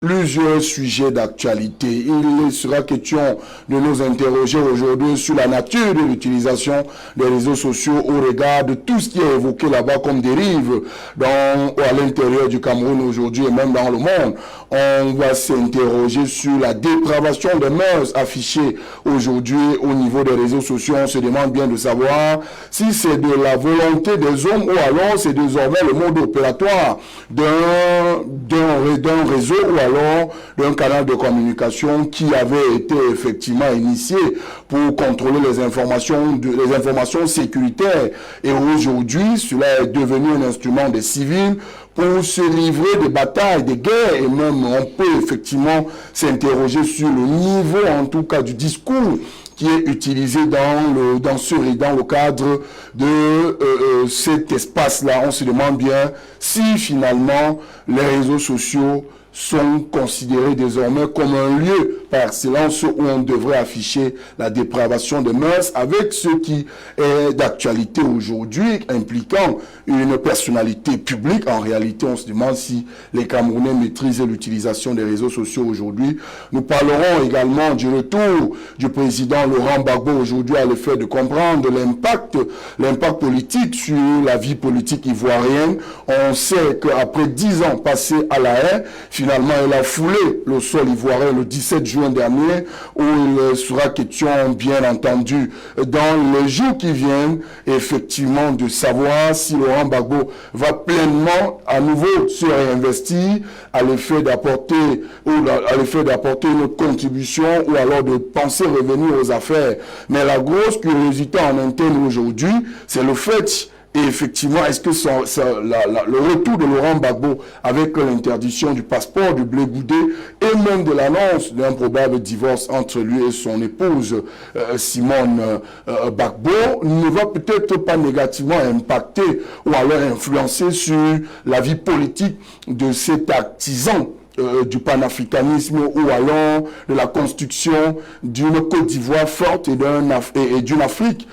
Plusieurs sujets d'actualité. Il sera question de nous interroger aujourd'hui sur la nature de l'utilisation des réseaux sociaux au regard de tout ce qui est évoqué là-bas comme dérive à l'intérieur du Cameroun aujourd'hui et même dans le monde. On va s'interroger sur la dépravation des mœurs affichées aujourd'hui au niveau des réseaux sociaux. On se demande bien de savoir si c'est de la volonté des hommes ou alors c'est désormais le mode opératoire d'un réseau ou alors d'un canal de communication qui avait été effectivement initié pour contrôler les informations sécuritaires. Et aujourd'hui, cela est devenu un instrument des civils pour se livrer des batailles, des guerres, et même on peut effectivement s'interroger sur le niveau, en tout cas, du discours qui est utilisé dans le cadre de cet espace-là. On se demande bien si finalement les réseaux sociaux sont considérés désormais comme un lieu par excellence où on devrait afficher la dépravation des mœurs, avec ce qui est d'actualité aujourd'hui, impliquant une personnalité publique. En réalité, on se demande si les Camerounais maîtrisent l'utilisation des réseaux sociaux aujourd'hui. Nous parlerons également du retour du président Laurent Gbagbo aujourd'hui à l'effet de comprendre l'impact politique sur la vie politique ivoirienne. On sait qu'après 10 ans passés à la haie, finalement, il a foulé le sol ivoirien le 17 juin dernier, où il sera question, bien entendu, dans les jours qui viennent, effectivement, de savoir si Laurent Gbagbo va pleinement, à nouveau, se réinvestir à l'effet d'apporter une contribution ou alors de penser revenir aux affaires. Mais la grosse curiosité en interne aujourd'hui, c'est le fait. Et effectivement, est-ce que le retour de Laurent Gbagbo avec l'interdiction du passeport du Blé Goudé et même de l'annonce d'un probable divorce entre lui et son épouse Simone Gbagbo ne va peut-être pas négativement impacter ou alors influencer sur la vie politique de cet artisan du panafricanisme ou alors de la construction d'une Côte d'Ivoire forte et d'une Afrique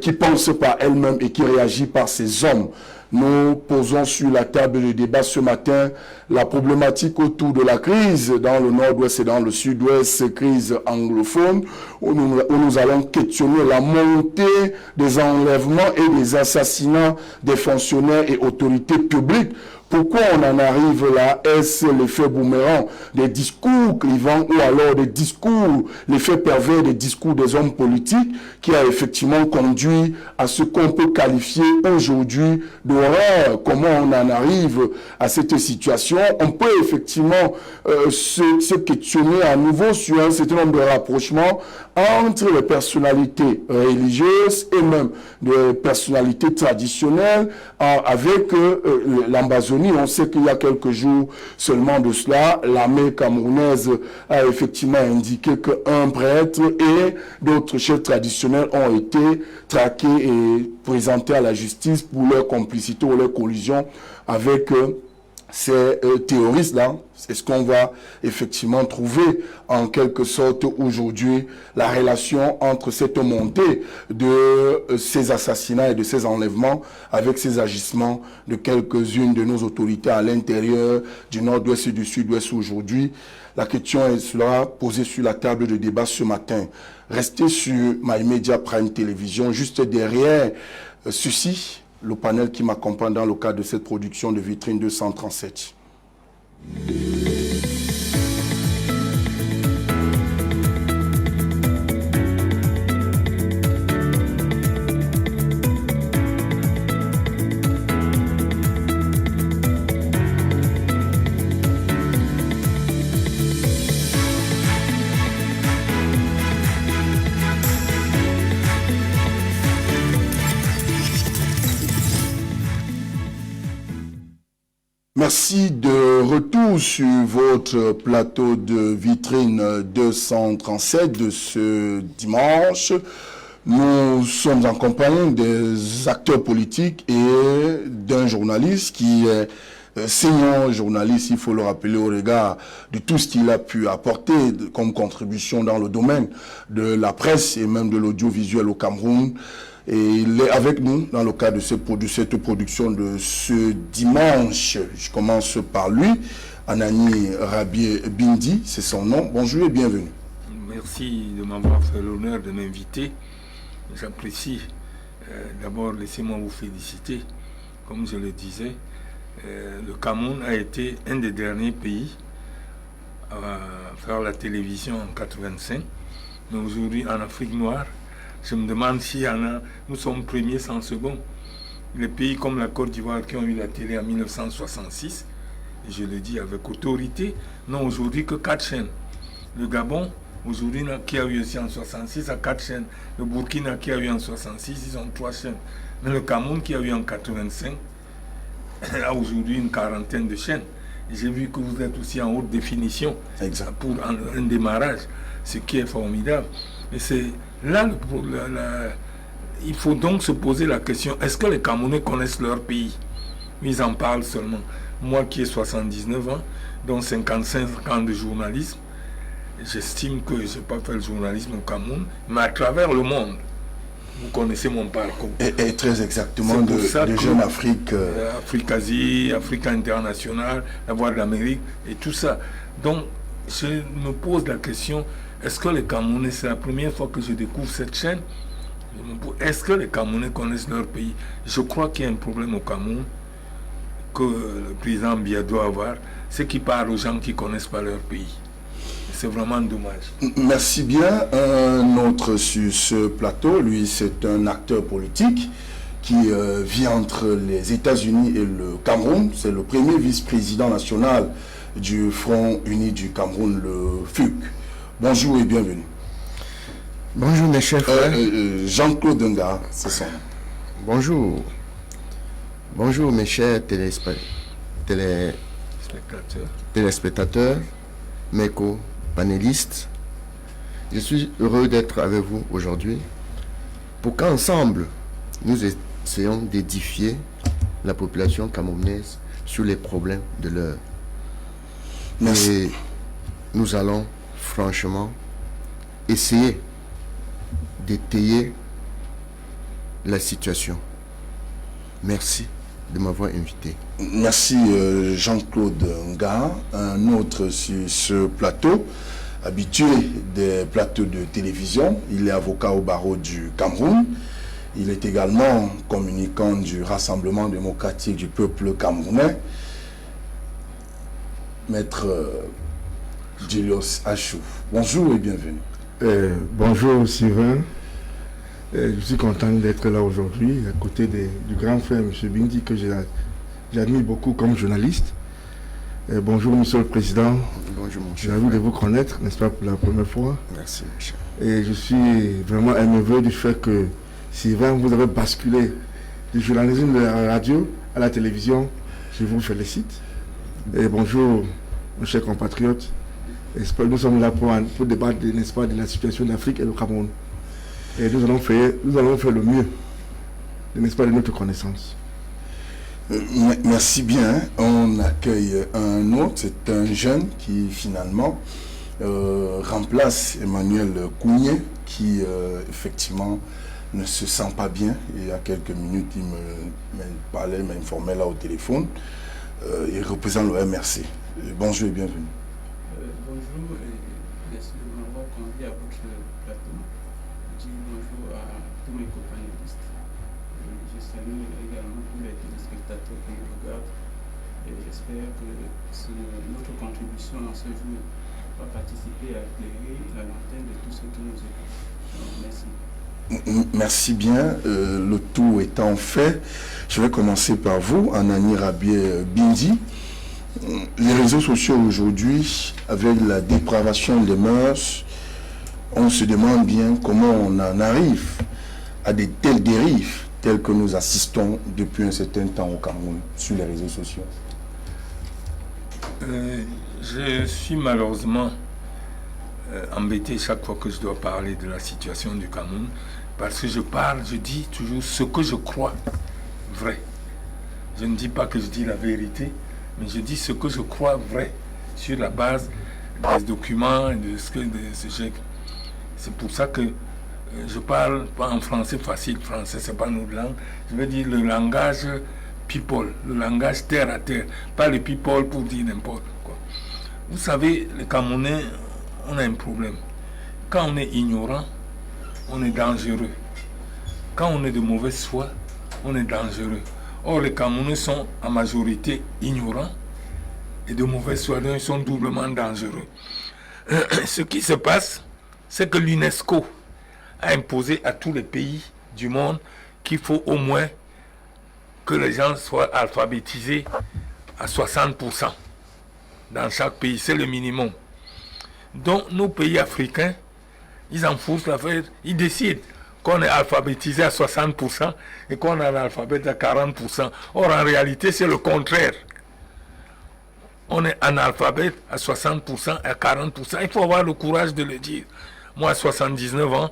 qui pense par elle-même et qui réagit par ses hommes. Nous posons sur la table de débat ce matin la problématique autour de la crise dans le nord-ouest et dans le sud-ouest, crise anglophone, où nous allons questionner la montée des enlèvements et des assassinats des fonctionnaires et autorités publiques. Pourquoi on en arrive là? Est-ce l'effet boomerang des discours clivants ou alors l'effet pervers des discours des hommes politiques qui a effectivement conduit à ce qu'on peut qualifier aujourd'hui d'horreur? Comment on en arrive à cette situation? On peut effectivement se questionner à nouveau sur un certain nombre de rapprochements entre les personnalités religieuses et même des personnalités traditionnelles avec l'Amazonie. On sait qu'il y a quelques jours seulement de cela, l'armée camerounaise a effectivement indiqué qu'un prêtre et d'autres chefs traditionnels ont été traqués et présentés à la justice pour leur complicité ou leur collusion avec ces terroristes-là. C'est ce qu'on va effectivement trouver en quelque sorte aujourd'hui, la relation entre cette montée de ces assassinats et de ces enlèvements avec ces agissements de quelques-unes de nos autorités à l'intérieur du nord-ouest et du sud-ouest aujourd'hui. La question sera posée sur la table de débat ce matin. Restez sur MyMedia Prime Télévision, juste derrière ceci, le panel qui m'accompagne dans le cadre de cette production de Vitrine 237. Merci de retour sur votre plateau de Vitrine 237 de ce dimanche. Nous sommes en compagnie des acteurs politiques et d'un journaliste qui est senior journaliste, il faut le rappeler au regard de tout ce qu'il a pu apporter comme contribution dans le domaine de la presse et même de l'audiovisuel au Cameroun. Et il est avec nous dans le cadre de cette production de ce dimanche. Je commence par lui, Anani Rabié Bindi, c'est son nom. Bonjour et bienvenue. Merci de m'avoir fait l'honneur de m'inviter. J'apprécie. D'abord, laissez-moi vous féliciter. Comme je le disais, le Cameroun a été un des derniers pays à faire la télévision en 85. Mais aujourd'hui, en Afrique noire, je me demande s'il y en a. Nous sommes premiers sans second. Les pays comme la Côte d'Ivoire qui ont eu la télé en 1966, et je le dis avec autorité, n'ont aujourd'hui que 4 chaînes. Le Gabon, aujourd'hui, qui a eu aussi en 66, a 4 chaînes. Le Burkina, qui a eu en 66, ils ont 3 chaînes. Mais le Cameroun, qui a eu en 85, a aujourd'hui une quarantaine de chaînes. J'ai vu que vous êtes aussi en haute définition pour un démarrage, ce qui est formidable. Et c'est là il faut donc se poser la question, est-ce que les Camerounais connaissent leur pays? Ils en parlent seulement. Moi qui ai 79 ans, dont 55 ans de journalisme, j'estime que je n'ai pas fait le journalisme au Cameroun, mais à travers le monde. Vous connaissez mon parcours. Et très exactement de Jeune Afrique. Afrique-Asie, Afrique internationale, la Voix de l'Amérique et tout ça. Donc, je me pose la question, est-ce que les Camerounais, c'est la première fois que je découvre cette chaîne, est-ce que les Camerounais connaissent leur pays? Je crois qu'il y a un problème au Cameroun que le président Biya doit avoir, c'est qu'il parle aux gens qui ne connaissent pas leur pays. C'est vraiment dommage. Merci bien. Un autre sur ce plateau, lui, c'est un acteur politique qui vit entre les États-Unis et le Cameroun. C'est le premier vice-président national du Front Uni du Cameroun, le FUC. Bonjour et bienvenue. Bonjour mes chers frères. Jean-Claude Nga, c'est son nom. Bonjour. Bonjour mes chers téléspectateurs, mes co-panélistes. Je suis heureux d'être avec vous aujourd'hui pour qu'ensemble, nous essayons d'édifier la population camerounaise sur les problèmes de l'heure. Et nous allons franchement essayer d'étayer la situation. Merci de m'avoir invité. Merci Jean-Claude Nga. Un autre sur ce plateau, habitué des plateaux de télévision. Il est avocat au barreau du Cameroun. Il est également communicant du Rassemblement démocratique du peuple camerounais. Maître Julius Achou. Bonjour et bienvenue. Bonjour Sylvain. Je suis content d'être là aujourd'hui à côté du grand frère M. Bindi que j'admire beaucoup comme journaliste. Bonjour Monsieur le Président. Bonjour mon J'ai cher. envie de vous connaître, n'est-ce pas, pour la première fois. Merci mon cher. Et je suis vraiment émerveillé du fait que Sylvain, vous avez basculé du journalisme de la radio à la télévision. Je vous félicite. Et bonjour mon cher compatriote. Nous sommes là pour débattre, n'est-ce pas, de la situation d'Afrique et du Cameroun. Et nous allons faire le mieux, n'est-ce pas, de notre connaissance. Merci bien. On accueille un autre. C'est un jeune qui finalement remplace Emmanuel Kounié qui effectivement ne se sent pas bien. Il y a quelques minutes, il m'informait là au téléphone. Il représente le MRC. Bonjour et bienvenue. Bonjour et merci de m'avoir convié à votre plateau. Je dis bonjour à tous mes copanélistes. Je salue également tous les téléspectateurs qui nous regardent et j'espère que notre contribution en ce jour va participer à éclairer la lanterne de tous ceux qui nous écoutent. Merci. Merci bien. Le tout étant fait, je vais commencer par vous, Anani Rabié Bindi. Les réseaux sociaux aujourd'hui, avec la dépravation des mœurs, on se demande bien comment on en arrive à de telles dérives telles que nous assistons depuis un certain temps au Cameroun sur les réseaux sociaux. Je suis malheureusement embêté chaque fois que je dois parler de la situation du Cameroun parce que je dis toujours ce que je crois vrai. Je ne dis pas que je dis la vérité, mais je dis ce que je crois vrai sur la base des documents et de ce que j'ai. C'est pour ça que je parle pas en français facile. Français, c'est pas notre langue. Je veux dire le langage people, le langage terre à terre, pas le people pour dire n'importe quoi. Vous savez, les Camerounais, on a un problème. Quand on est ignorant, on est dangereux. Quand on est de mauvaise foi, on est dangereux. Or, les Camerounais sont en majorité ignorants et de mauvaise foi, donc ils sont doublement dangereux. Ce qui se passe, c'est que l'UNESCO a imposé à tous les pays du monde qu'il faut au moins que les gens soient alphabétisés à 60% dans chaque pays. C'est le minimum. Donc, nos pays africains, ils en foutent l'affaire, ils décident qu'on est alphabétisé à 60% et qu'on a l'alphabet à 40%. Or, en réalité, c'est le contraire. On est analphabète à 60%, à 40%. Il faut avoir le courage de le dire. Moi, à 79 ans,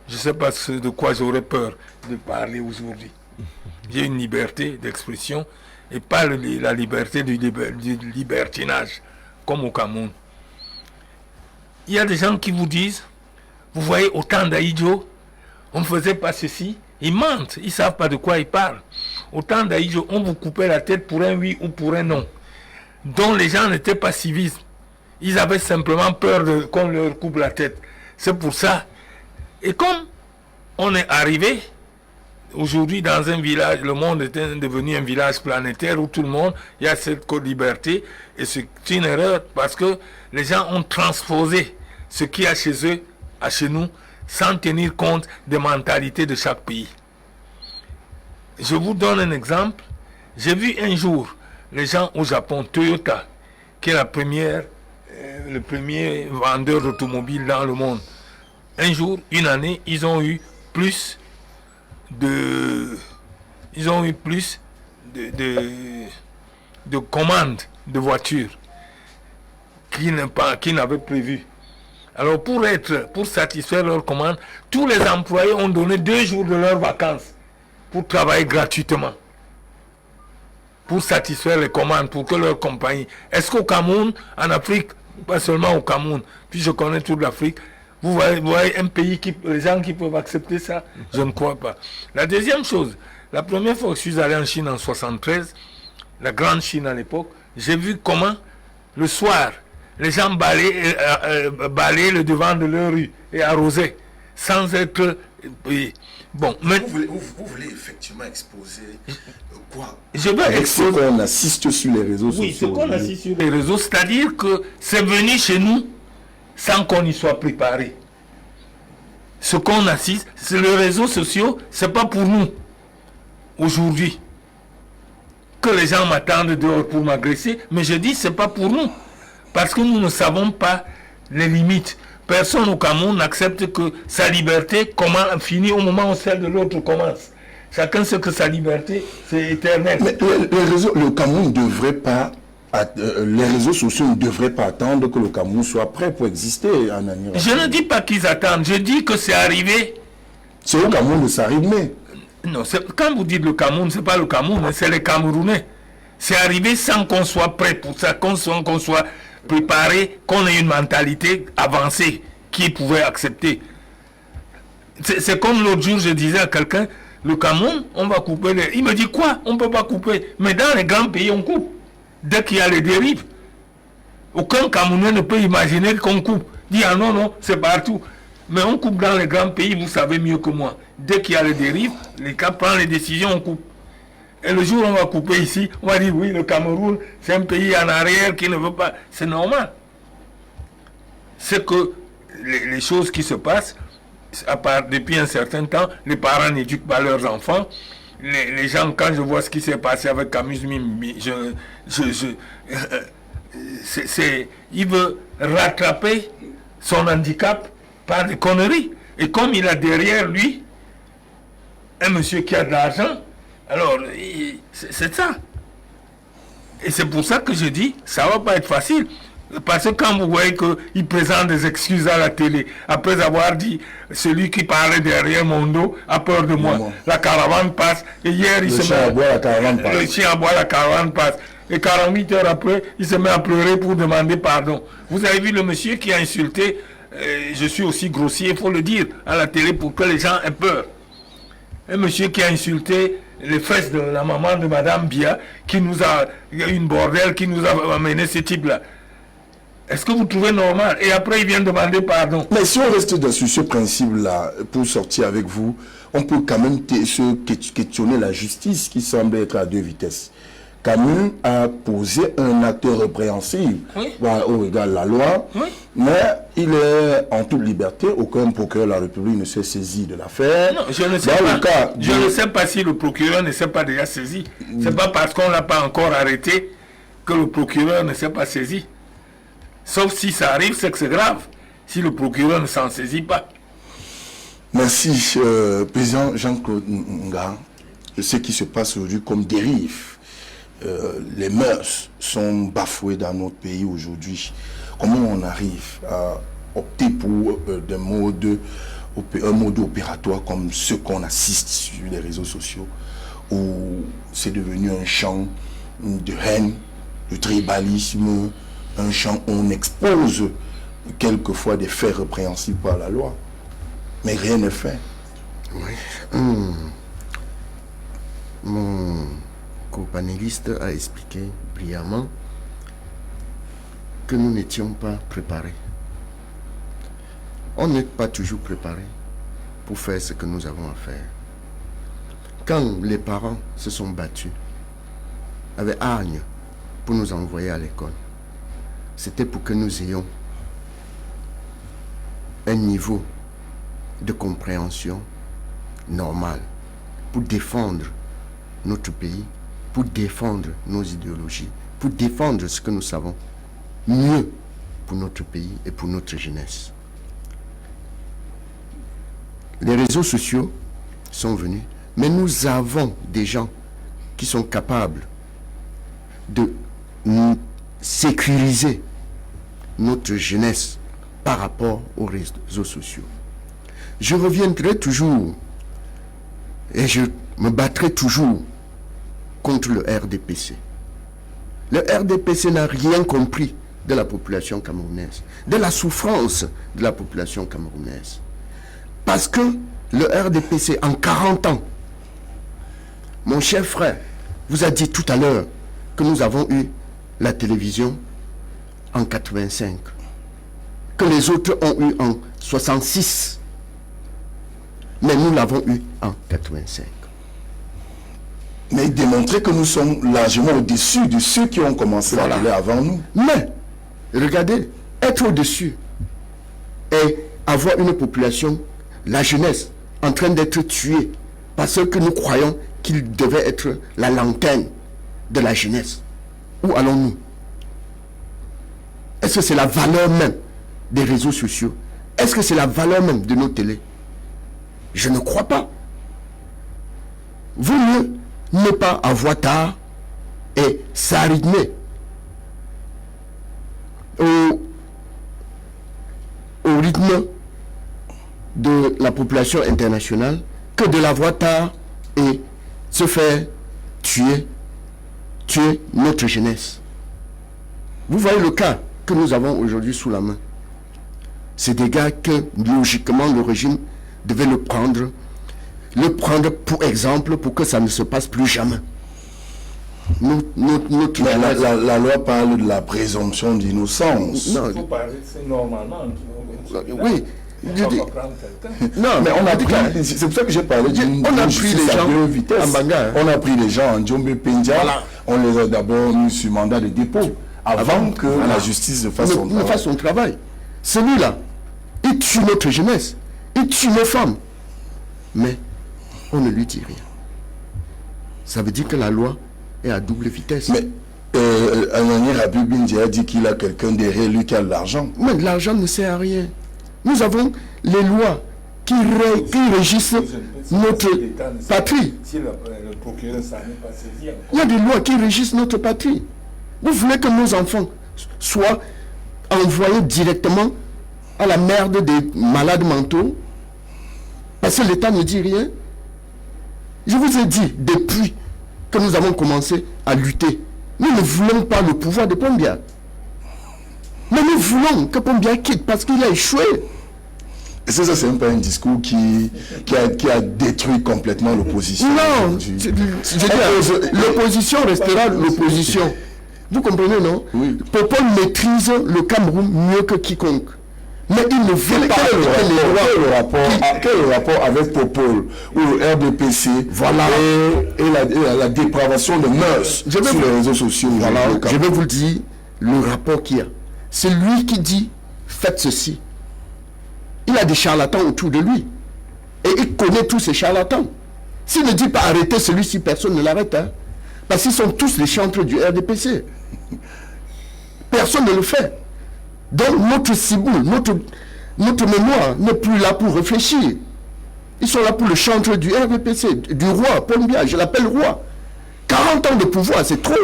je ne sais pas de quoi j'aurais peur de parler aujourd'hui. J'ai une liberté d'expression et pas la liberté du libertinage, comme au Cameroun. Il y a des gens qui vous disent, vous voyez, au temps d'Aïdjo, on ne faisait pas ceci. Ils mentent, ils ne savent pas de quoi ils parlent. Au temps d'Aïdjo, on vous coupait la tête pour un oui ou pour un non. Donc les gens n'étaient pas civistes. Ils avaient simplement peur qu'on leur coupe la tête. C'est pour ça. Et comme on est arrivé aujourd'hui dans un village, le monde est devenu un village planétaire où tout le monde, il y a cette co-liberté. Et c'est une erreur parce que les gens ont transposé ce qu'il y a chez eux à chez nous sans tenir compte des mentalités de chaque pays. Je vous donne un exemple. J'ai vu un jour les gens au Japon, Toyota, qui est le premier vendeur d'automobiles dans le monde. Un jour, une année, ils ont eu plus de commandes de voitures qu'ils n'avaient prévu. Alors pour satisfaire leurs commandes, tous les employés ont donné 2 jours de leurs vacances pour travailler gratuitement, pour satisfaire les commandes, pour que leur compagnie... Est-ce qu'au Cameroun, en Afrique, pas seulement au Cameroun, puis je connais toute l'Afrique, vous voyez un pays, les gens qui peuvent accepter ça? Je ne crois pas. La deuxième chose, la première fois que je suis allé en Chine en 1973, la grande Chine à l'époque, j'ai vu comment, le soir, les gens balayaient le devant de leur rue et arrosaient, sans être... Bon, mais vous voulez effectivement exposer quoi? Je veux Avec ce qu'on assiste sur les réseaux sociaux. Oui, ce qu'on assiste sur les réseaux, c'est-à-dire que c'est venu chez nous sans qu'on y soit préparé. Ce qu'on assiste, c'est les réseaux sociaux, c'est pas pour nous aujourd'hui que les gens m'attendent dehors pour m'agresser, mais je dis c'est pas pour nous parce que nous ne savons pas les limites. Personne au Cameroun n'accepte que sa liberté finit au moment où celle de l'autre commence. Chacun sait que sa liberté, c'est éternel. Mais le Cameroun ne devrait pas... les réseaux sociaux ne devraient pas attendre que le Cameroun soit prêt pour exister en Iran. Je ne dis pas qu'ils attendent, je dis que c'est arrivé. C'est au Cameroun de s'arriver. Non, quand vous dites le Cameroun, ce n'est pas le Cameroun, c'est les Camerounais. C'est arrivé sans qu'on soit prêt pour ça, qu'on soit préparé, qu'on ait une mentalité avancée qui pouvait accepter. C'est comme l'autre jour, je disais à quelqu'un, le Cameroun, on va couper les... Il me dit quoi? On ne peut pas couper. Mais dans les grands pays, on coupe. Dès qu'il y a les dérives, aucun Camerounais ne peut imaginer qu'on coupe. Dit ah non, c'est partout. Mais on coupe dans les grands pays, vous savez mieux que moi. Dès qu'il y a les dérives, les cas prennent les décisions, on coupe. Et le jour où on va couper ici, on va dire oui, le Cameroun, c'est un pays en arrière qui ne veut pas. C'est normal. C'est que les choses qui se passent, depuis un certain temps, les parents n'éduquent pas leurs enfants. Les gens, quand je vois ce qui s'est passé avec Camus Mimi, il veut rattraper son handicap par des conneries. Et comme il a derrière lui un monsieur qui a de l'argent, alors c'est ça. Et c'est pour ça que je dis, ça ne va pas être facile. Parce que quand vous voyez qu'il présente des excuses à la télé, après avoir dit, celui qui parlait derrière mon dos a peur de moi. La caravane passe, et hier il se met à boire, le chien à boire, la caravane passe. Et 48 heures après, il se met à pleurer pour demander pardon. Vous avez vu le monsieur qui a insulté, je suis aussi grossier, il faut le dire, à la télé pour que les gens aient peur. Un monsieur qui a insulté les fesses de la maman de Madame Bia, qui nous a, une bordel, qui nous a amené ce type-là. Est-ce que vous trouvez normal? Et après, il vient demander pardon. Mais si on reste sur ce principe-là, pour sortir avec vous, on peut quand même se questionner la justice qui semble être à deux vitesses. Camus a posé un acte répréhensible au regard de la loi, mais il est en toute liberté. Aucun procureur de la République ne s'est saisi de l'affaire. Non, je ne sais pas si le procureur ne s'est pas déjà saisi. C'est pas parce qu'on ne l'a pas encore arrêté que le procureur ne s'est pas saisi. Sauf si ça arrive, c'est que c'est grave. Si le procureur ne s'en saisit pas. Merci, président Jean-Claude Nga. Ce qui se passe aujourd'hui comme dérive. Les mœurs sont bafouées dans notre pays aujourd'hui. Comment on arrive à opter pour un mode opératoire comme ce qu'on assiste sur les réseaux sociaux, où c'est devenu un champ de haine, de tribalisme, un champ où on expose quelquefois des faits répréhensibles par la loi, mais rien n'est fait. Oui. Mon co-panéliste a expliqué brillamment que nous n'étions pas préparés. On n'est pas toujours préparé pour faire ce que nous avons à faire. Quand les parents se sont battus avec hargne pour nous envoyer à l'école, c'était pour que nous ayons un niveau de compréhension normal pour défendre notre pays, pour défendre nos idéologies, pour défendre ce que nous savons mieux pour notre pays et pour notre jeunesse. Les réseaux sociaux sont venus, mais nous avons des gens qui sont capables de sécuriser notre jeunesse par rapport aux réseaux sociaux. Je reviendrai toujours et je me battrai toujours contre le RDPC. Le RDPC n'a rien compris de la population camerounaise, de la souffrance de la population camerounaise. Parce que le RDPC, en 40 ans, mon cher frère vous a dit tout à l'heure que nous avons eu la télévision en 85, que les autres ont eu en 66, mais nous l'avons eu en 85. Mais démontrer que nous sommes largement au-dessus de ceux qui ont commencé la télé avant nous. Mais, regardez, être au-dessus et avoir une population, la jeunesse, en train d'être tuée parce que nous croyons qu'il devait être la lanterne de la jeunesse. Où allons-nous? Est-ce que c'est la valeur même des réseaux sociaux? Est-ce que c'est la valeur même de nos télés? Je ne crois pas. Vaut mieux ne pas avoir tard et s'arrimer au rythme de la population internationale que de l'avoir tard et se faire tuer notre jeunesse. Vous voyez le cas que nous avons aujourd'hui sous la main. C'est des gars que logiquement le régime devait le prendre pour exemple pour que ça ne se passe plus jamais. La loi parle de la présomption d'innocence. Il faut parler, c'est normalement. Oui. Non, mais on a pris, c'est pour ça que j'ai parlé d'une justice à deux vitesses. On a pris les gens en Djombe Pendia, on les a d'abord mis sur mandat de dépôt avant que la justice ne fasse son travail. Celui-là, il tue notre jeunesse, il tue nos femmes, mais on ne lui dit rien. Ça veut dire que la loi est à double vitesse. Mais Anani Rabibindi a dit qu'il a quelqu'un derrière lui qui a de l'argent. Mais l'argent ne sert à rien. Nous avons les lois qui régissent notre patrie. Il y a des lois qui régissent notre patrie. Vous voulez que nos enfants soient envoyés directement à la merde des malades mentaux parce que l'État ne dit rien? Je vous ai dit, depuis que nous avons commencé à lutter, nous ne voulons pas le pouvoir de Pombia. Mais nous voulons que Pombia quitte parce qu'il a échoué. Et ça, c'est un peu un discours qui a détruit complètement l'opposition. Non, l'opposition restera l'opposition. Vous comprenez, non? Oui. Popol maîtrise le Cameroun mieux que quiconque. Mais il ne veut pas Quel appliquer les lois. est le rapport avec Popol ou le RDPC Voilà. et la dépravation de mœurs sur les réseaux sociaux? Voilà, je vais vous le dire, le rapport qu'il y a. C'est lui qui dit, faites ceci. Il a des charlatans autour de lui. Et il connaît tous ces charlatans. S'il ne dit pas arrêter celui-ci, personne ne l'arrête. Hein. Parce qu'ils sont tous les chantres du RDPC. Personne ne le fait. Donc notre ciboule, notre mémoire n'est plus là pour réfléchir. Ils sont là pour le chantre du RDPC, du roi, Paul Biya, je l'appelle roi. 40 ans de pouvoir, c'est trop.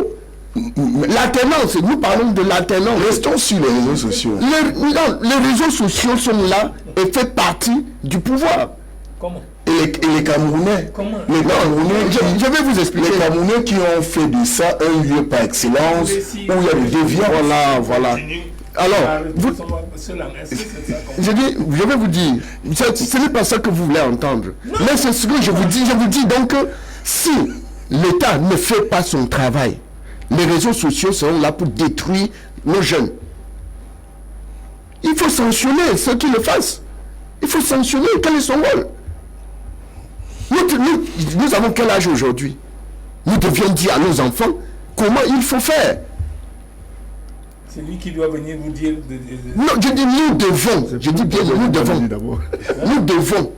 L'alternance, nous parlons de l'alternance. Restons sur les réseaux sociaux. Les réseaux sociaux sont là et fait partie du pouvoir. Comment? Et les Camerounais, Comment? les Camerounais Je vais vous expliquer. les Camerounais qui ont fait de ça un lieu par excellence, où il y a des déviants. Voilà. Alors, je vais vous dire, ce n'est pas ça que vous voulez entendre. Mais c'est ce que je vous dis. Je vous dis donc que si l'État ne fait pas son travail, les réseaux sociaux seront là pour détruire nos jeunes. Il faut sanctionner ceux qui le fassent. Il faut sanctionner. Quel est son rôle? Nous avons quel âge aujourd'hui? Nous devions dire à nos enfants comment il faut faire. C'est lui qui doit venir vous dire... Non, je dis nous devons. Je dis bien nous devons. Nous devons.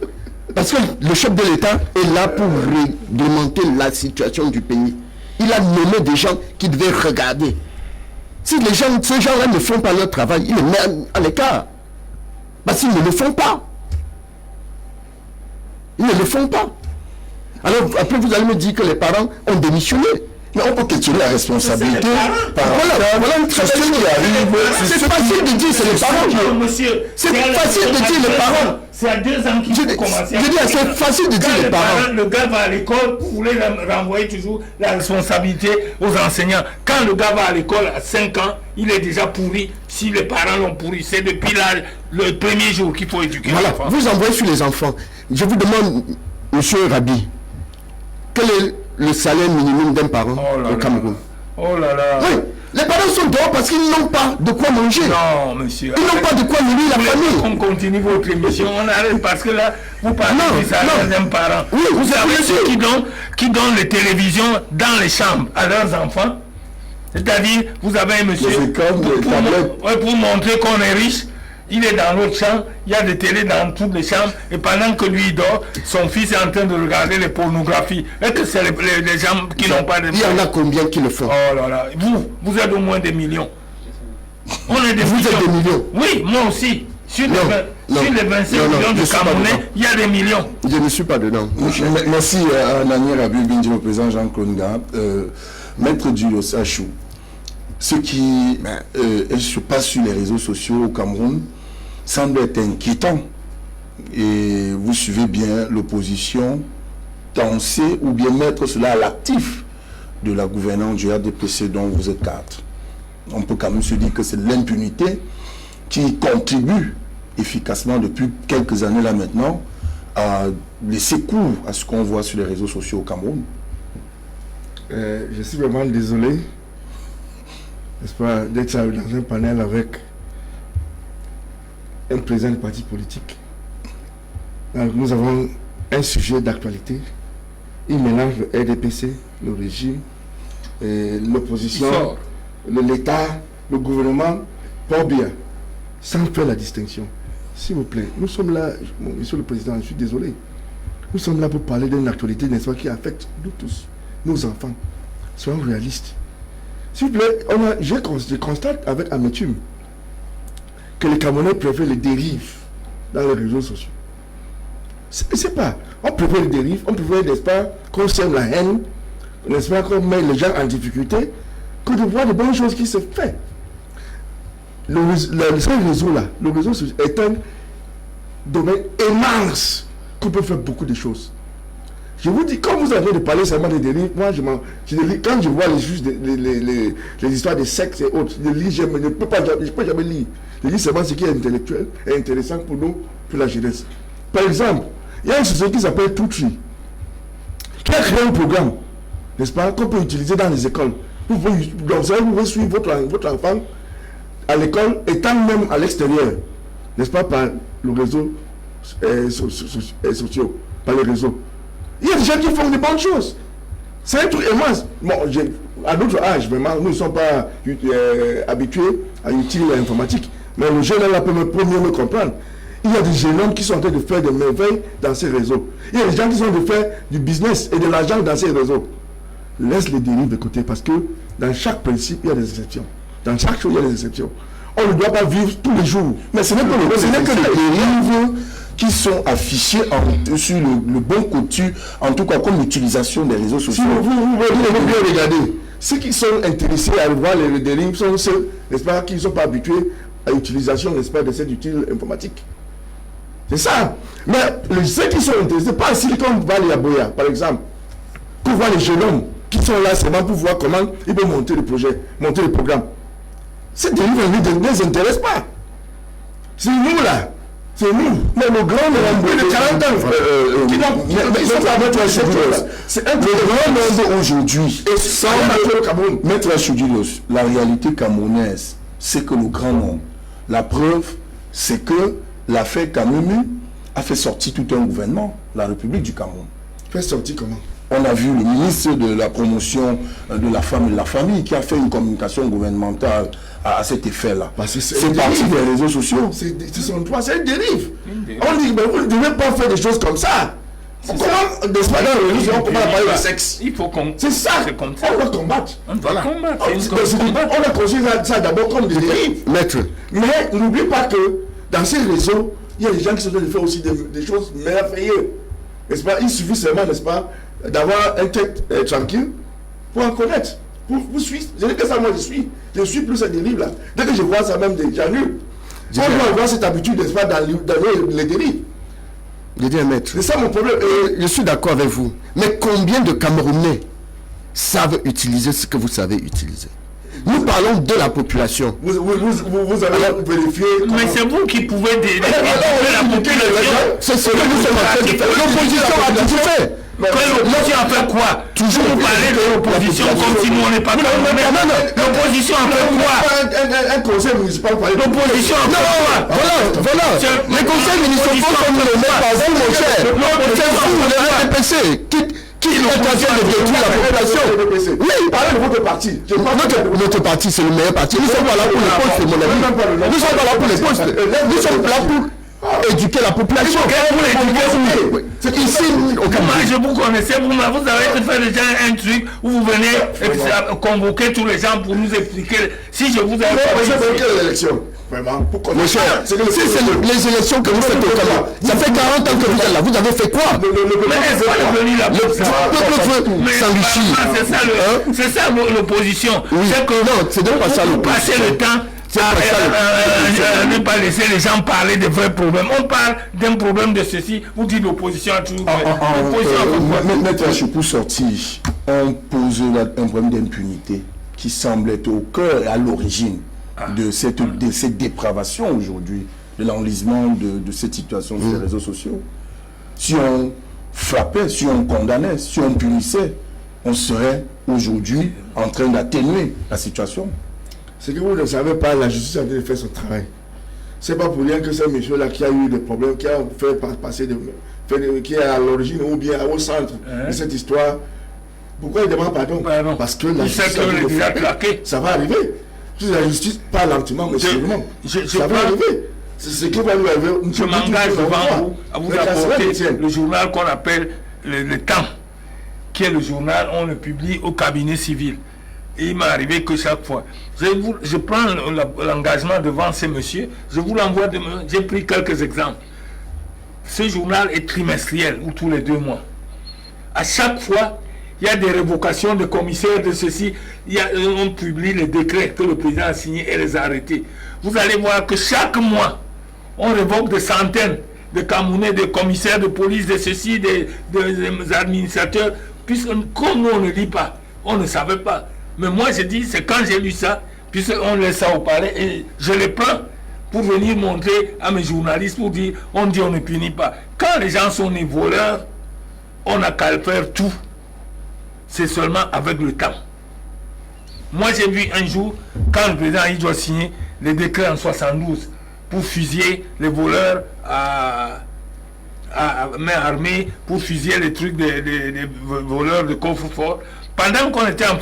Parce que le chef de l'État est là pour réglementer la situation du pays. Il a nommé des gens qui devaient regarder. Si ces gens-là ne font pas leur travail, il les met à l'écart. Parce qu'ils ne le font pas. Ils ne le font pas. Alors après vous allez me dire que les parents ont démissionné. Mais on peut questionner la responsabilité. Voilà une question qui arrive. C'est facile de dire c'est les parents. Monsieur, C'est facile de dire les parents. C'est à 2 ans qu'il faut commencer. Je dis, c'est facile de dire les parents. Le gars va à l'école, vous voulez renvoyer toujours la responsabilité aux enseignants. Quand le gars va à l'école à 5 ans, il est déjà pourri. Si les parents l'ont pourri, c'est depuis le premier jour qu'il faut éduquer Voilà, l'enfant. vous envoyez sur les enfants. Je vous demande, monsieur Rabi, quel est le salaire minimum d'un parent au Cameroun? Oh là là. Oui, les parents sont dehors parce qu'ils n'ont pas de quoi manger. Non, monsieur. Ils n'ont pas de quoi nourrir la famille. On continue votre émission, on arrête parce que là, vous parlez du salaire d'un parent. Oui, vous savez bien sûr. ceux qui donnent les télévisions dans les chambres à leurs enfants. C'est-à-dire, vous avez un monsieur Les écoles, les tablettes. pour montrer qu'on est riche. Il est dans l'autre chambre, il y a des télés dans toutes les chambres, et pendant que lui dort, son fils est en train de regarder les pornographies. Est-ce que c'est les gens qui n'ont pas de... Il y en a combien qui le font? Oh là là, vous êtes au moins des millions. On est des Vous millions. êtes des millions. Oui, moi aussi. Sur les 25 non, millions je de suis pas Camerounais, dedans. il y a des millions. Je ne suis pas dedans. Merci à Nani Rabi Bindji, le président Jean-Claude Nga. Maître Julius Sachou, ce qui se passe sur les réseaux sociaux au Cameroun semble être inquiétant. Et vous suivez bien l'opposition danser ou bien mettre cela à l'actif de la gouvernance du RDPC dont vous êtes cadre. On peut quand même se dire que c'est l'impunité qui contribue efficacement depuis quelques années là maintenant à laisser cours à ce qu'on voit sur les réseaux sociaux au Cameroun. Je suis vraiment désolé, n'est-ce pas, d'être dans un panel avec un président de parti politique. Donc, nous avons un sujet d'actualité. Il mélange le RDPC, le régime, l'opposition, l'État, le gouvernement, Paul Biya, sans faire la distinction. S'il vous plaît, nous sommes là, monsieur le président, je suis désolé. Nous sommes là pour parler d'une actualité, n'est-ce pas, qui affecte nous tous, nos enfants. Soyons réalistes. S'il vous plaît, je constate avec amertume que les Camerounais préfèrent les dérives dans les réseaux sociaux. C'est pas. On préfère les dérives, on préfère, n'est-ce pas, qu'on sème la haine, n'est-ce pas, qu'on met les gens en difficulté, que de voir de bonnes choses qui se font. Le réseau-là, le réseau est un domaine immense qu'on peut faire beaucoup de choses. Je vous dis, quand vous avez de parler seulement des dérives, moi, quand je vois les histoires de sexe et autres, je ne peux jamais lire. Je lis seulement ce qui est intellectuel et intéressant pour nous, pour la jeunesse. Par exemple, il y a une société qui s'appelle Toutri, qui a créé un programme, n'est-ce pas, qu'on peut utiliser dans les écoles Donc, vous pouvez suivre votre enfant à l'école, étant même à l'extérieur, n'est-ce pas, par le réseau social, par les réseaux. Il y a des gens qui font des bonnes choses. C'est un truc. Et moi, à notre âge, vraiment, nous ne sommes pas habitués à utiliser l'informatique. Mais le jeune là peut me comprendre. Il y a des jeunes hommes qui sont en train de faire des merveilles dans ces réseaux. Il y a des gens qui sont en train de faire du business et de l'argent dans ces réseaux. Laisse les dérives de côté parce que dans chaque principe, il y a des exceptions. Dans chaque chose, il y a des exceptions. On ne doit pas vivre tous les jours. Mais ce n'est que les dérives qui sont affichées sur le bon côté, en tout cas comme l'utilisation des réseaux sociaux. Si vous bien regarder, ceux qui sont intéressés à voir les dérives sont ceux, n'est-ce pas, qui ne sont pas habitués à l'utilisation, n'est-ce pas, de cette outil informatique. C'est ça. Mais ceux qui sont intéressés, pas à Silicon Valley à Boya, par exemple, pour voir les jeunes hommes qui sont là seulement pour voir comment ils peuvent monter le projet, monter le programme. Ces dérives ne les intéressent pas. C'est nous là. C'est nous. Mais le grand nombre de 40 ans c'est un grand nombre aujourd'hui. Et sans Maître Choudilos, la réalité camerounaise, c'est que le grand nombre. La preuve, c'est que l'affaire Kamemu a fait sortir tout un gouvernement, la République du Cameroun. Fait sortir comment? On a vu le ministre de la promotion de la femme et de la famille qui a fait une communication gouvernementale à cet effet-là. C'est parti des réseaux sociaux. C'est son droit, c'est une dérive. On dit, mais vous ne devez pas faire des choses comme ça. Comment, n'est-ce pas, dans les religions, on commence à parler de sexe? Il faut qu'on... C'est ça. On doit combattre. On doit combattre. On a considéré ça d'abord comme des dérives. Maître. Mais n'oublie pas que dans ces réseaux, il y a des gens qui sont en train de faire aussi des choses merveilleuses. N'est-ce pas? Il suffit seulement, n'est-ce pas, d'avoir un tête tranquille pour en connaître. Pour suivre. Je dis que ça, moi je suis plus ces dérives là. Dès que je vois ça, même j'annule. On doit avoir cette habitude, n'est-ce pas, dans les dérives. Je dis, maître. C'est ça mon problème. Je suis d'accord avec vous. Mais combien de Camerounais savent utiliser ce que vous savez utiliser? Nous parlons de la population. Vous allez vérifier. Mais c'est vous qui pouvez la population. C'est ce que nous sommes en train de faire. L'opposition a toujours fait. L'opposition a fait quoi? Toujours vous parlez de l'opposition comme si nous on n'est pas Camerounais. L'opposition a fait quoi? Un conseil municipal par L'opposition a fait quoi? Voilà. Les conseils municipaux comme le maire, par exemple, mon cher. C'est vous, le RDPC, qui est en train de détruire la population. Oui, il parlait de votre parti. Notre parti, c'est le meilleur parti. Nous sommes pas là pour les postes, mon ami. Nous sommes pas là pour les postes. Nous sommes là pour éduquer la population. C'est ici, moi je vous connaissais, vous avez fait déjà un truc où vous venez convoquer tous les gens pour nous expliquer. Si je vous avais convoqué l'élection. Vraiment, pourquoi? Mon cher, c'est les élections que vous faites au Cameroun. Ça fait 40 ans que vous êtes là. Vous avez fait quoi? Le peuple veut s'enrichir. C'est ça l'opposition. C'est que non, c'est donc pas ça l'opposition. Passer le temps à ne pas laisser les gens parler de vrais problèmes. On parle d'un problème de ceci, vous dites l'opposition a toujours fait. Maître Choukou sorti, on pose un problème d'impunité qui semble être au cœur et à l'origine de cette dépravation aujourd'hui, de l'enlisement de cette situation sur les réseaux sociaux. Si on frappait, si on condamnait, si on punissait, on serait aujourd'hui en train d'atténuer la situation. C'est que vous ne savez pas, la justice a fait son travail. C'est pas pour rien que ce monsieur-là qui a eu des problèmes, qui a fait passer qui est à l'origine ou bien au centre de cette histoire. Pourquoi il demande pardon? Parce que la justice a claqué. Ça va arriver. La justice, pas lentement, mais sûrement. Ça va arriver. C'est ce qui va nous arriver. Je m'engage devant vous à vous apporter le journal qu'on appelle le Temps, qui est le journal, on le publie au cabinet civil. Et il m'est arrivé que chaque fois, je prends l'engagement devant ces messieurs, je vous l'envoie demain, j'ai pris quelques exemples. Ce journal est trimestriel, ou tous les 2 mois. À chaque fois, il y a des révocations de commissaires de ceci, on publie les décrets que le président a signés et les arrêtés. Vous allez voir que chaque mois, on révoque des centaines de Camerounais, de commissaires de police, de ceci, des administrateurs, puisque comme nous on ne lit pas, on ne savait pas. Mais moi je dis, c'est quand j'ai lu ça, puisqu'on laisse ça au palais, et je les prends pour venir montrer à mes journalistes, pour dire, on dit on ne punit pas. Quand les gens sont des voleurs, on n'a qu'à faire tout. C'est seulement avec le temps. Moi, j'ai vu un jour, quand le président il doit signer les décrets en 72 pour fusiller les voleurs à main armée, pour fusiller les trucs des voleurs de coffre-fort. Pendant qu'on était en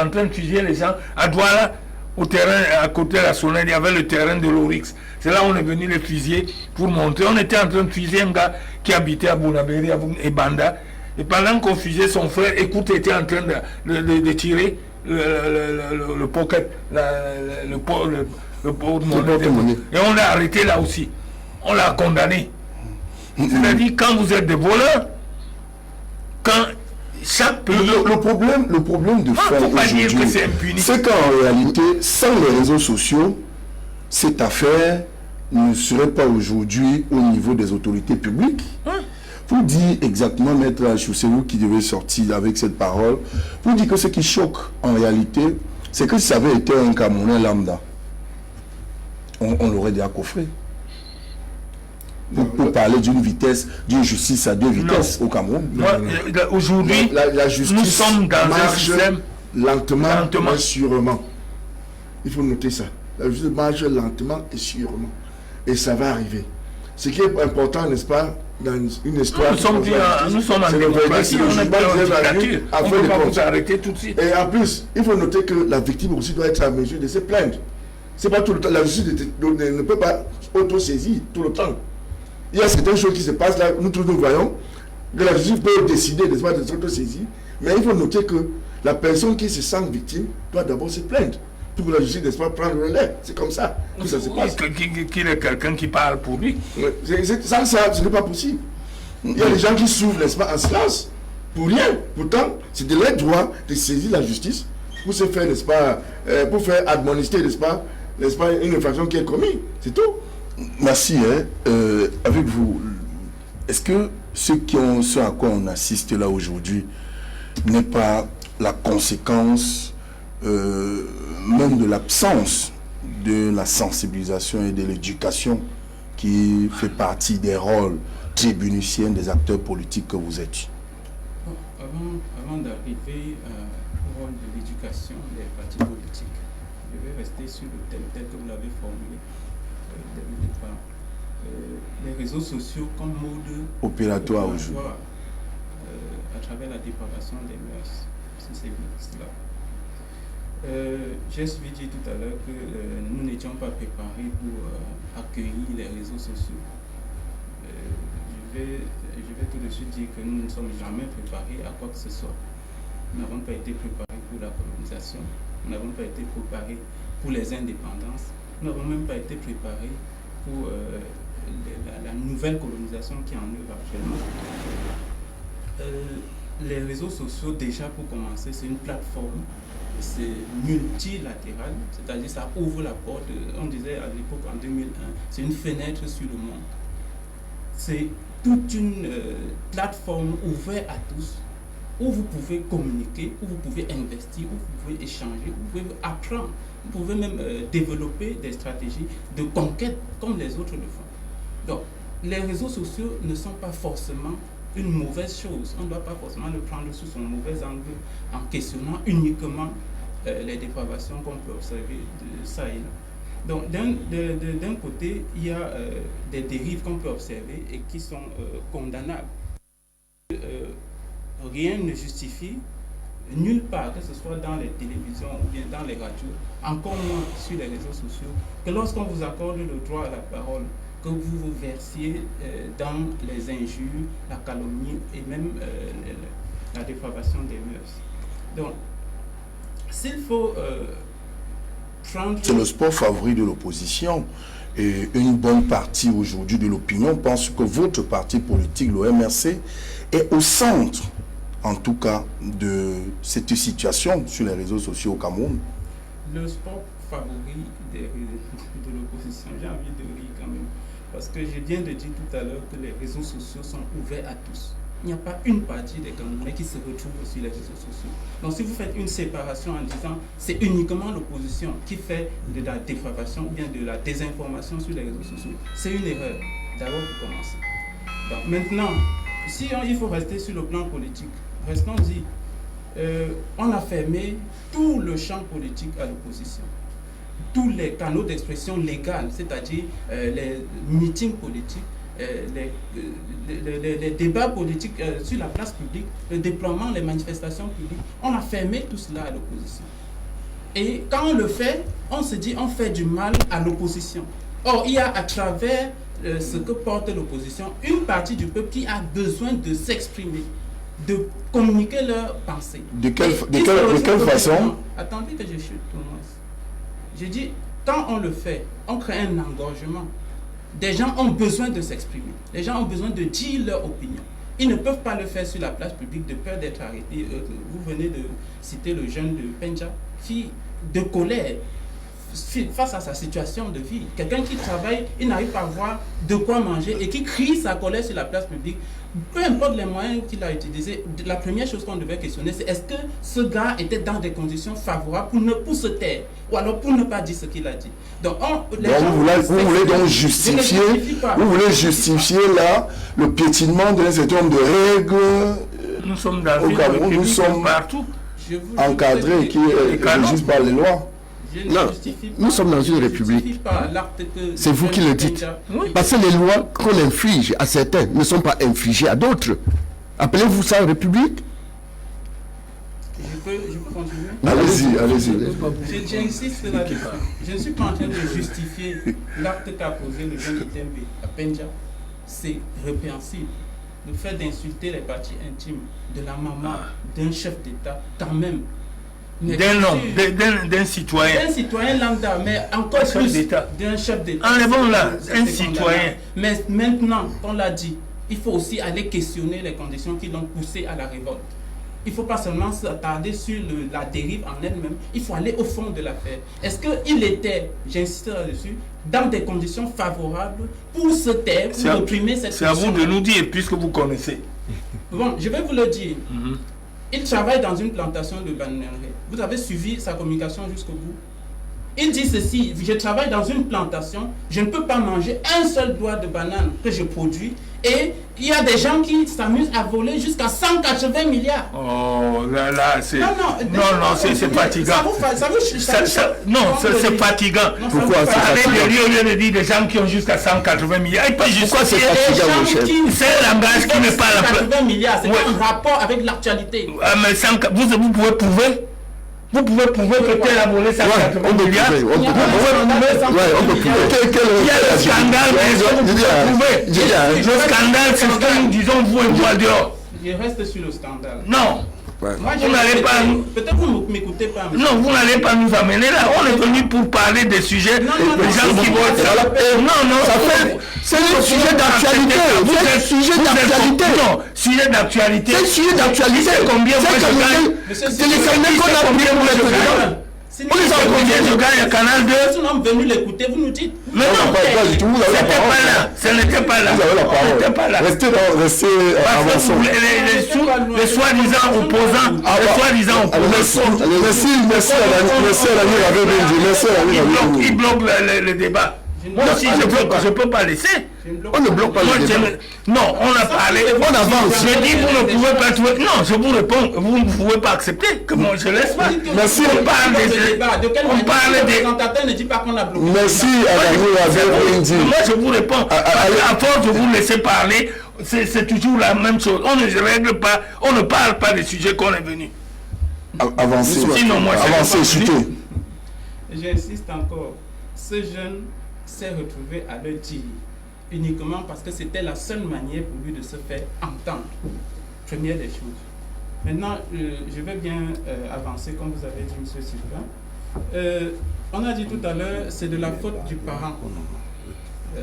train de fusiller les gens, à Douala, au terrain, à côté de la Sonnette, il y avait le terrain de l'Orix. C'est là où on est venu les fusiller pour montrer. On était en train de fusiller un gars qui habitait à Bounaberi et Banda. Et pendant qu'on fusillait son frère, écoute, était en train de tirer le pocket, le porte-monnaie. Et on l'a arrêté là aussi. On l'a condamné. C'est-à-dire, quand vous êtes des voleurs, quand chaque pays... Le problème de fond aujourd'hui, c'est qu'en réalité, sans les réseaux sociaux, cette affaire ne serait pas aujourd'hui au niveau des autorités publiques. Vous dites exactement, Maître Achou, c'est vous qui devez sortir avec cette parole, vous dites que ce qui choque en réalité, c'est que si ça avait été un Camerounais lambda, on l'aurait déjà coffré. Pour parler d'une vitesse, d'une justice à deux vitesses au Cameroun. Aujourd'hui, la justice nous sommes dans un système lentement et sûrement. Il faut noter ça. La justice marche lentement et sûrement. Et ça va arriver. Ce qui est important, n'est-ce pas, dans une histoire... Nous sommes en démocratie, on n'est pas en dictature. On ne peut pas vous arrêter tout de suite. Et en plus, il faut noter que la victime aussi doit être à mesure de se plaindre. C'est pas tout le temps. La justice ne peut pas auto-saisir tout le temps. Il y a certaines choses qui se passent là, nous tous nous voyons, que la justice peut décider de s'auto-saisir, mais il faut noter que la personne qui se sent victime doit d'abord se plaindre pour que la justice, n'est-ce pas, prendre le relais. C'est comme ça que ça se passe. Qu'il y ait quelqu'un qui parle pour lui. Ça, ce n'est pas possible. Il y a des gens qui souffrent, n'est-ce pas, en silence, pour rien. Pourtant, c'est de leur droit de saisir la justice pour se faire, n'est-ce pas, pour faire admonester, n'est-ce pas, une infraction qui est commise. C'est tout. Merci. Avec vous, est-ce que ce à quoi on assiste là aujourd'hui n'est pas la conséquence même de l'absence de la sensibilisation et de l'éducation qui fait partie des rôles tribuniciens des acteurs politiques que vous êtes? Avant d'arriver au rôle de l'éducation des partis politiques, je vais rester sur le thème tel que vous l'avez formulé dès le départ. Les réseaux sociaux comme mode opératoire aujourd'hui à travers la dépravation des mœurs, si c'est cela. J'ai suivi dire tout à l'heure que nous n'étions pas préparés pour accueillir les réseaux sociaux. Je vais tout de suite dire que nous ne sommes jamais préparés à quoi que ce soit. Nous n'avons pas été préparés pour la colonisation, nous n'avons pas été préparés pour les indépendances, nous n'avons même pas été préparés pour la nouvelle colonisation qui est en œuvre actuellement. Les réseaux sociaux, déjà pour commencer, c'est une plateforme, c'est multilatéral, c'est-à-dire ça ouvre la porte, on disait à l'époque en 2001, c'est une fenêtre sur le monde. C'est toute une plateforme ouverte à tous, où vous pouvez communiquer, où vous pouvez investir, où vous pouvez échanger, où vous pouvez apprendre, vous pouvez même développer des stratégies de conquête comme les autres le font. Donc, les réseaux sociaux ne sont pas forcément une mauvaise chose. On ne doit pas forcément le prendre sous son mauvais angle en questionnant uniquement les dépravations qu'on peut observer de ça et là. Donc, d'un côté, il y a des dérives qu'on peut observer et qui sont condamnables. Rien ne justifie, nulle part, que ce soit dans les télévisions ou bien dans les radios, encore moins sur les réseaux sociaux, que lorsqu'on vous accorde le droit à la parole, que vous vous versiez dans les injures, la calomnie et même la dépravation des mœurs. Donc, s'il faut prendre... C'est le sport favori de l'opposition. Et une bonne partie aujourd'hui de l'opinion pense que votre parti politique, le MRC, est au centre, en tout cas, de cette situation sur les réseaux sociaux au Cameroun. Le sport favori de l'opposition, j'ai envie de rire quand même. Parce que je viens de dire tout à l'heure que les réseaux sociaux sont ouverts à tous. Il n'y a pas une partie des Camerounais qui se retrouve sur les réseaux sociaux. Donc si vous faites une séparation en disant c'est uniquement l'opposition qui fait de la dépravation ou bien de la désinformation sur les réseaux sociaux, c'est une erreur, d'abord pour commencer. Donc maintenant, si il faut rester sur le plan politique, restons-y. on a fermé tout le champ politique à l'opposition. Tous les canaux d'expression légale, c'est-à-dire les meetings politiques, les débats politiques sur la place publique, le déploiement, les manifestations publiques, on a fermé tout cela à l'opposition. Et quand on le fait, on se dit on fait du mal à l'opposition. Or, il y a à travers ce que porte l'opposition, une partie du peuple qui a besoin de s'exprimer, de communiquer leurs pensées. De quelle façon? Attendez que je chute pour moi. Je dis, quand on le fait, on crée un engorgement. Des gens ont besoin de s'exprimer. Les gens ont besoin de dire leur opinion. Ils ne peuvent pas le faire sur la place publique de peur d'être arrêtés. Vous venez de citer le jeune de Penja qui, de colère, face à sa situation de vie, quelqu'un qui travaille, il n'arrive pas à voir de quoi manger et qui crie sa colère sur la place publique. Peu importe les moyens qu'il a utilisés, la première chose qu'on devait questionner, c'est est-ce que ce gars était dans des conditions favorables pour se taire ou alors pour ne pas dire ce qu'il a dit. Donc, vous voulez donc justifier, là le piétinement d'un certain nombre de règles. Nous sommes dans au Cameroun, nous sommes partout encadrés qui régissent par les lois. Non, nous sommes dans une république. C'est vous qui le dites. Parce que les lois qu'on inflige à certains ne sont pas infligées à d'autres. Appelez-vous ça république? Je peux continuer? Allez-y. J'insiste là-dessus. Je ne suis pas en train de justifier l'acte qu'a posé le jeune Itembe à Penja. C'est répréhensible. Le fait d'insulter les parties intimes de la maman d'un chef d'État, quand même. D'un citoyen. D'un citoyen lambda, mais encore plus d'un chef d'État. Enlevons là, un citoyen. Mais maintenant, on l'a dit, il faut aussi aller questionner les conditions qui l'ont poussé à la révolte. Il ne faut pas seulement s'attarder sur la dérive en elle-même, il faut aller au fond de l'affaire. Est-ce qu'il était, j'insiste là-dessus, dans des conditions favorables pour se taire, pour réprimer cette situation? C'est à vous de nous dire, puisque vous connaissez. Bon, je vais vous le dire. Il travaille dans une plantation de bananeraies. Vous avez suivi sa communication jusqu'au bout. Il dit ceci, je travaille dans une plantation, je ne peux pas manger un seul doigt de banane que je produis. Et il y a des gens qui s'amusent à voler jusqu'à 180 milliards. Oh là, c'est... Non, c'est fatigant. Non, c'est fatigant. Pourquoi c'est fatigant? Au lieu de dire des gens qui ont jusqu'à 180 milliards. Pourquoi c'est fatigant, mon chef? C'est un langage qui n'est pas la... 180 milliards, c'est un rapport avec l'actualité. Mais vous pouvez prouver? Vous pouvez prouver que tel a volé 180 milliards. Il y a le scandale, mais est-ce que vous pouvez prouver? Le scandale, c'est ce que nous disons, vous et moi dehors. Je reste sur le scandale. Non. Moi, vous n'allez pas... Peut-être vous ne m'écoutez pas. Non, vous n'allez pas nous amener là. On est venu pour parler des sujets. Les gens qui vont être... Non, ça fait... C'est un sujet d'actualité. C'est un sujet d'actualité. Non, sujet d'actualité. C'est un sujet d'actualité. Combien moi je gagne? C'est les canaux qu'on a pris pour les présidents. Vous les avez combien je gagne à Canal 2? Si nous sommes venus l'écouter, vous nous dites. Mais non, pas du tout. Vous avez la parole. Ce n'était pas là. Vous avez la parole. N'était pas là. Restez avançons. Les soi-disant opposants. Merci à l'ami. Il bloque le débat. Moi aussi, je ne peux pas laisser. On ne bloque pas le débat. Non, on a parlé. On avance. Je dis, vous ne pouvez pas trouver. Non, je vous réponds. Vous ne pouvez pas accepter que moi je laisse pas. Merci. On parle des présentateurs ne dit pas qu'on a bloqué. Merci à l'ami. Moi, je vous réponds. À force de vous laisser parler, c'est toujours la même chose. On ne règle pas, on ne parle pas des sujets qu'on est venu. Avancez. Sinon, moi, avancez, chutez. J'insiste encore. Ce jeune s'est retrouvé à le dire uniquement parce que c'était la seule manière pour lui de se faire entendre. Première des choses. Maintenant, je vais bien avancer, comme vous avez dit, M. Sylvain. On a dit tout à l'heure, c'est de la faute du parent.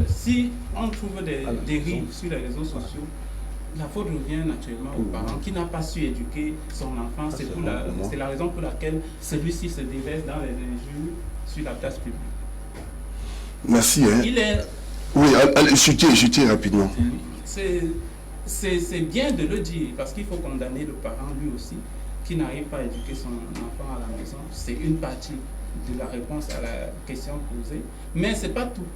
Si on trouve des dérives sur les réseaux sociaux, la faute revient naturellement au parent qui n'a pas su éduquer son enfant. C'est la raison pour laquelle celui-ci se déverse dans les injures sur la place publique. Merci. Oui, allez, chutez rapidement. C'est bien de le dire, parce qu'il faut condamner le parent lui aussi, qui n'arrive pas à éduquer son enfant à la maison. C'est une partie de la réponse à la question posée, mais ce n'est pas tout.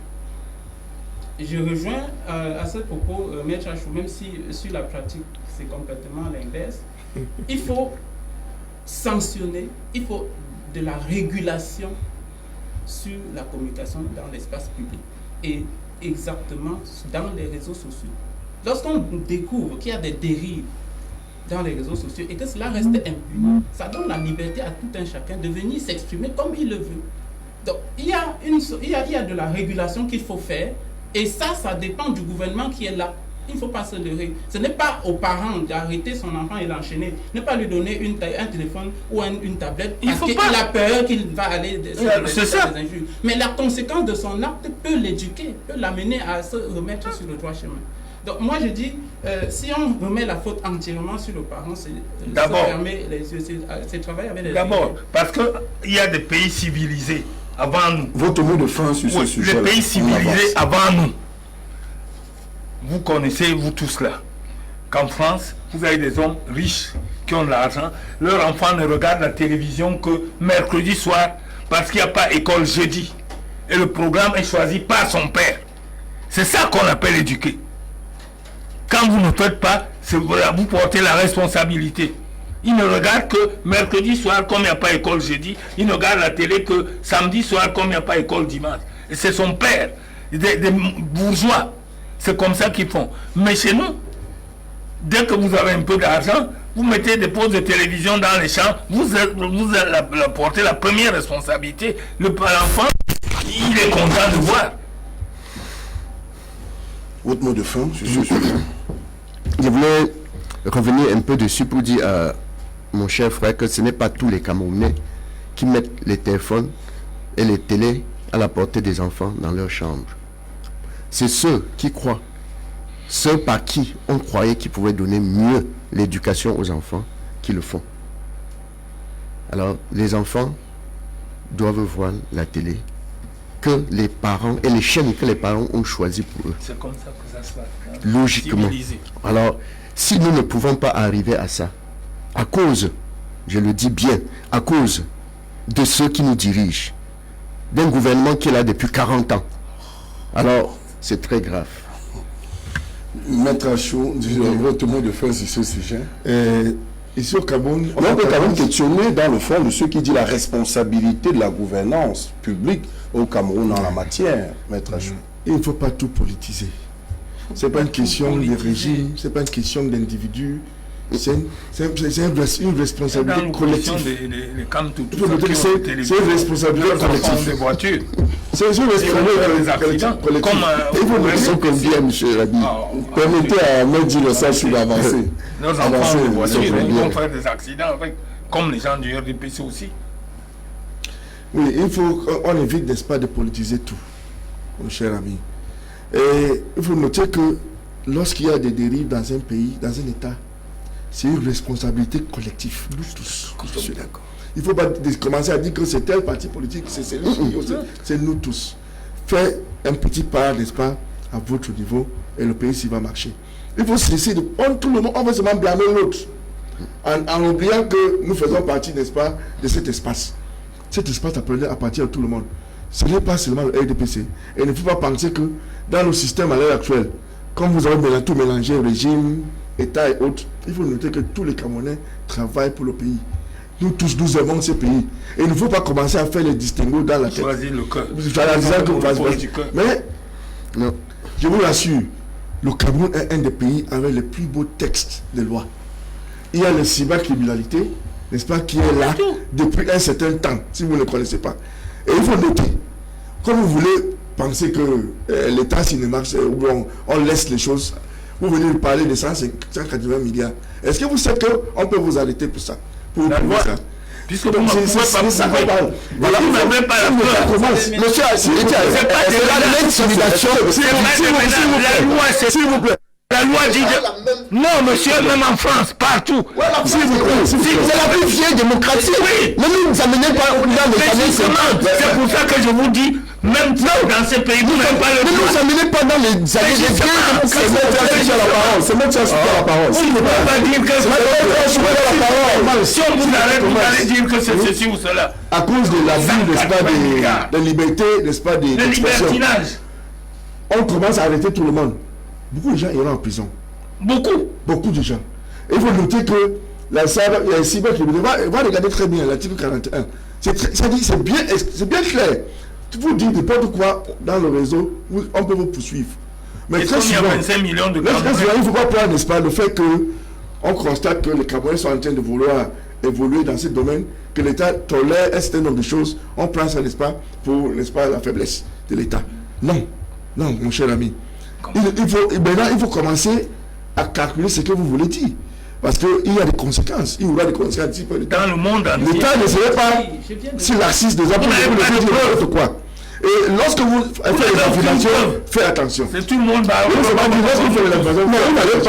Je rejoins à ce propos Maître Achou, même si sur la pratique c'est complètement l'inverse. Il faut sanctionner, il faut de la régulation sur la communication dans l'espace public et exactement dans les réseaux sociaux. Lorsqu'on découvre qu'il y a des dérives dans les réseaux sociaux et que cela reste impuni, ça donne la liberté à tout un chacun de venir s'exprimer comme il le veut. Donc, il y a de la régulation qu'il faut faire et ça dépend du gouvernement qui est là. Il ne faut pas se leurrer. Ce n'est pas aux parents d'arrêter son enfant et l'enchaîner. Ne pas lui donner un téléphone ou une tablette parce qu'il a peur qu'il va aller c'est ça. Des injures. Mais la conséquence de son acte peut l'éduquer, peut l'amener à se remettre sur le droit chemin. Donc moi je dis, si on remet la faute entièrement sur le parent, c'est travailler avec les... D'abord, parce qu'il y a des pays civilisés avant nous. Votre mot de fin sur ce sujet. Les pays civilisés avant nous. Vous connaissez, vous tous là, qu'en France, vous avez des hommes riches qui ont de l'argent. Leurs enfants ne regardent la télévision que mercredi soir parce qu'il n'y a pas école jeudi. Et le programme est choisi par son père. C'est ça qu'on appelle éduquer. Quand vous ne faites pas, vous portez la responsabilité. Ils ne regardent que mercredi soir comme il n'y a pas école jeudi. Ils ne regardent la télé que samedi soir comme il n'y a pas école dimanche. Et c'est son père, des bourgeois. C'est comme ça qu'ils font. Mais chez nous, dès que vous avez un peu d'argent, vous mettez des postes de télévision dans les champs, vous portez la première responsabilité. L'enfant, il est content de voir. Votre mot de fin sur ce sujet. Je voulais revenir un peu dessus pour dire à mon cher frère que ce n'est pas tous les Camerounais qui mettent les téléphones et les télés à la portée des enfants dans leur chambre. C'est ceux qui croient, ceux par qui on croyait qu'ils pouvaient donner mieux l'éducation aux enfants qui le font. Alors, les enfants doivent voir la télé que les parents et les chaînes que les parents ont choisi pour eux. C'est comme ça que ça se passe. Logiquement. Civilisé. Alors, si nous ne pouvons pas arriver à ça, à cause, je le dis bien, à cause de ceux qui nous dirigent, d'un gouvernement qui est là depuis 40 ans, alors c'est très grave. Maître Achou, votre mot de fin sur ce sujet. Ici au Cameroun, on peut quand même questionner dans le fond de ceux qui disent la responsabilité de la gouvernance publique au Cameroun en la matière, Maître Achou. Il ne faut pas tout politiser. Ce n'est pas une question de régime, ce n'est pas une question d'individu. C'est une responsabilité collective. C'est une responsabilité collective. Des voitures. C'est une responsabilité collective. Et vous me dites combien, M. Rabi? Permettez à Maître Lossachou d'avancer. Nos enfants de voitures, ils vont faire des accidents avec, comme les gens du RDPC aussi. Oui, il faut qu'on évite, n'est-ce pas, de politiser tout, mon cher ami. Et il faut noter que lorsqu'il y a des dérives dans un pays, dans un État, c'est une responsabilité collective, nous tous. Je suis d'accord. Il ne faut pas commencer à dire que c'est tel parti politique, c'est nous tous. Faites un petit pas, n'est-ce pas, à votre niveau, et le pays s'y va marcher. Il faut cesser de prendre tout le monde, on va seulement blâmer l'autre, en oubliant que nous faisons partie, n'est-ce pas, de cet espace. Cet espace appartient à tout le monde. Ce n'est pas seulement le RDPC. Et il ne faut pas penser que dans le système à l'heure actuelle, comme vous avez tout mélangé, régime, État et autres, il faut noter que tous les Camerounais travaillent pour le pays. Nous tous, nous aimons ce pays. Et il ne faut pas commencer à faire les distinguos dans la tête. Choisir le cœur. Mais, non, je vous rassure, le Cameroun est un des pays avec les plus beaux textes de loi. Il y a la cybercriminalité, n'est-ce pas, qui est là depuis un certain temps, si vous ne le connaissez pas. Et il faut noter, quand vous voulez penser que l'État, s'il ne marche, on laisse les choses, vous venez de parler de 180 milliards. Est-ce que vous savez qu'on peut vous arrêter pour ça? Pour la loi. Ça. Puisque vous ne pouvez pas me parler. Voilà, vous n'avez pas la preuve. Monsieur, c'est pas de l'intimidation. La loi, s'il vous plaît. La loi dit non, monsieur, même en France, partout. C'est la plus vieille démocratie. Oui. Ne nous amenez pas dans les années 50. C'est pour ça que je vous dis, même dans ces pays, vous n'avez pas le droit. Ne nous amenez pas dans les années 50. C'est moi qui ai la parole. On ne peut pas dire que si on vous arrête, vous allez dire que c'est ceci ou cela. À cause de l'abus, n'est-ce pas, des libertés, n'est-ce pas, des libertinages. On commence à arrêter tout le monde. Beaucoup de gens iront en prison. Beaucoup de gens. Et il faut noter que la cyber, il y a un cybercriminel. Va regarder très bien l'article 41. C'est bien clair. Vous dites n'importe quoi dans le réseau, on peut vous poursuivre. Mais très souvent, il y a 25 millions de Camerounais. Il ne faut pas prendre, n'est-ce pas, le fait qu'on constate que les Camerounais sont en train de vouloir évoluer dans ce domaine, que l'État tolère un certain nombre de choses. On prend ça, n'est-ce pas, pour, n'est-ce pas, la faiblesse de l'État. Non, mon cher ami. Maintenant, il faut commencer à calculer ce que vous voulez dire. Parce qu'il y a des conséquences. Il y aura des conséquences. Dans le monde entier. L'État ne serait pas sur l'axis des emplois. Vous ne dire n'importe quoi. Et lorsque vous faites des affirmations, faites attention. C'est tout le monde.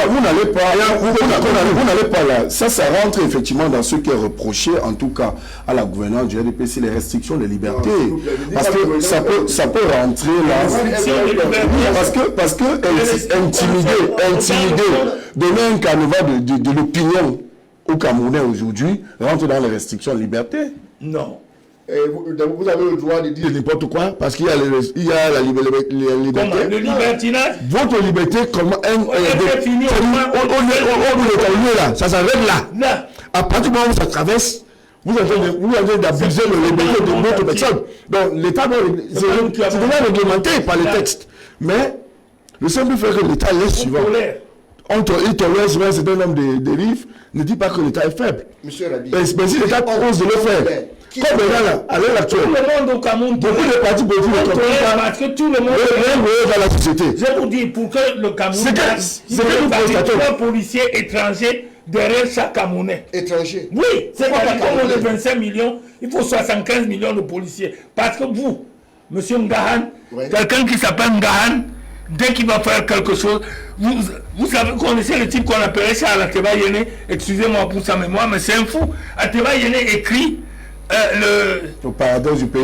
Vous n'allez pas là. Ça rentre effectivement dans ce qui est reproché, en tout cas, à la gouvernance du RDPC, les restrictions des libertés. Parce que ça peut rentrer là. Parce que intimider, donner un canevas de l'opinion aux Camerounais aujourd'hui, rentre dans les restrictions de liberté. Non. Vous avez le droit de dire n'importe quoi parce qu'il y a la liberté. Le libertinage. Votre liberté, comment on est là, ça s'arrête là. À partir du moment où ça traverse, vous avez d'abuser la liberté de notre personne. Donc l'État c'est déjà réglementé par les textes. Mais le simple fait que l'État laisse suivant. Il tolère souvent un certain nombre de dérives, ne dit pas que l'État est faible. Monsieur Rabi. Mais si l'État propose de le faire, comme maintenant, à l'heure actuelle, tout le monde au Cameroun, beaucoup de partis politiques ne comprennent pas parce que tout le monde dans la société. Je vous dis, pour que le Cameroun, c'est que nous constatons. Un policier étranger derrière chaque Camerounais. Étranger. Oui, c'est pas comme on est 25 millions, il faut 75 millions de policiers. Parce que vous, monsieur Ngahan, quelqu'un qui s'appelle Ngahan, dès qu'il va faire quelque chose, vous savez, connaissez le type qu'on appelait Charles Ateba Yene, excusez-moi pour sa mémoire, mais c'est un fou. Ateba Yene écrit le paradoxe du pays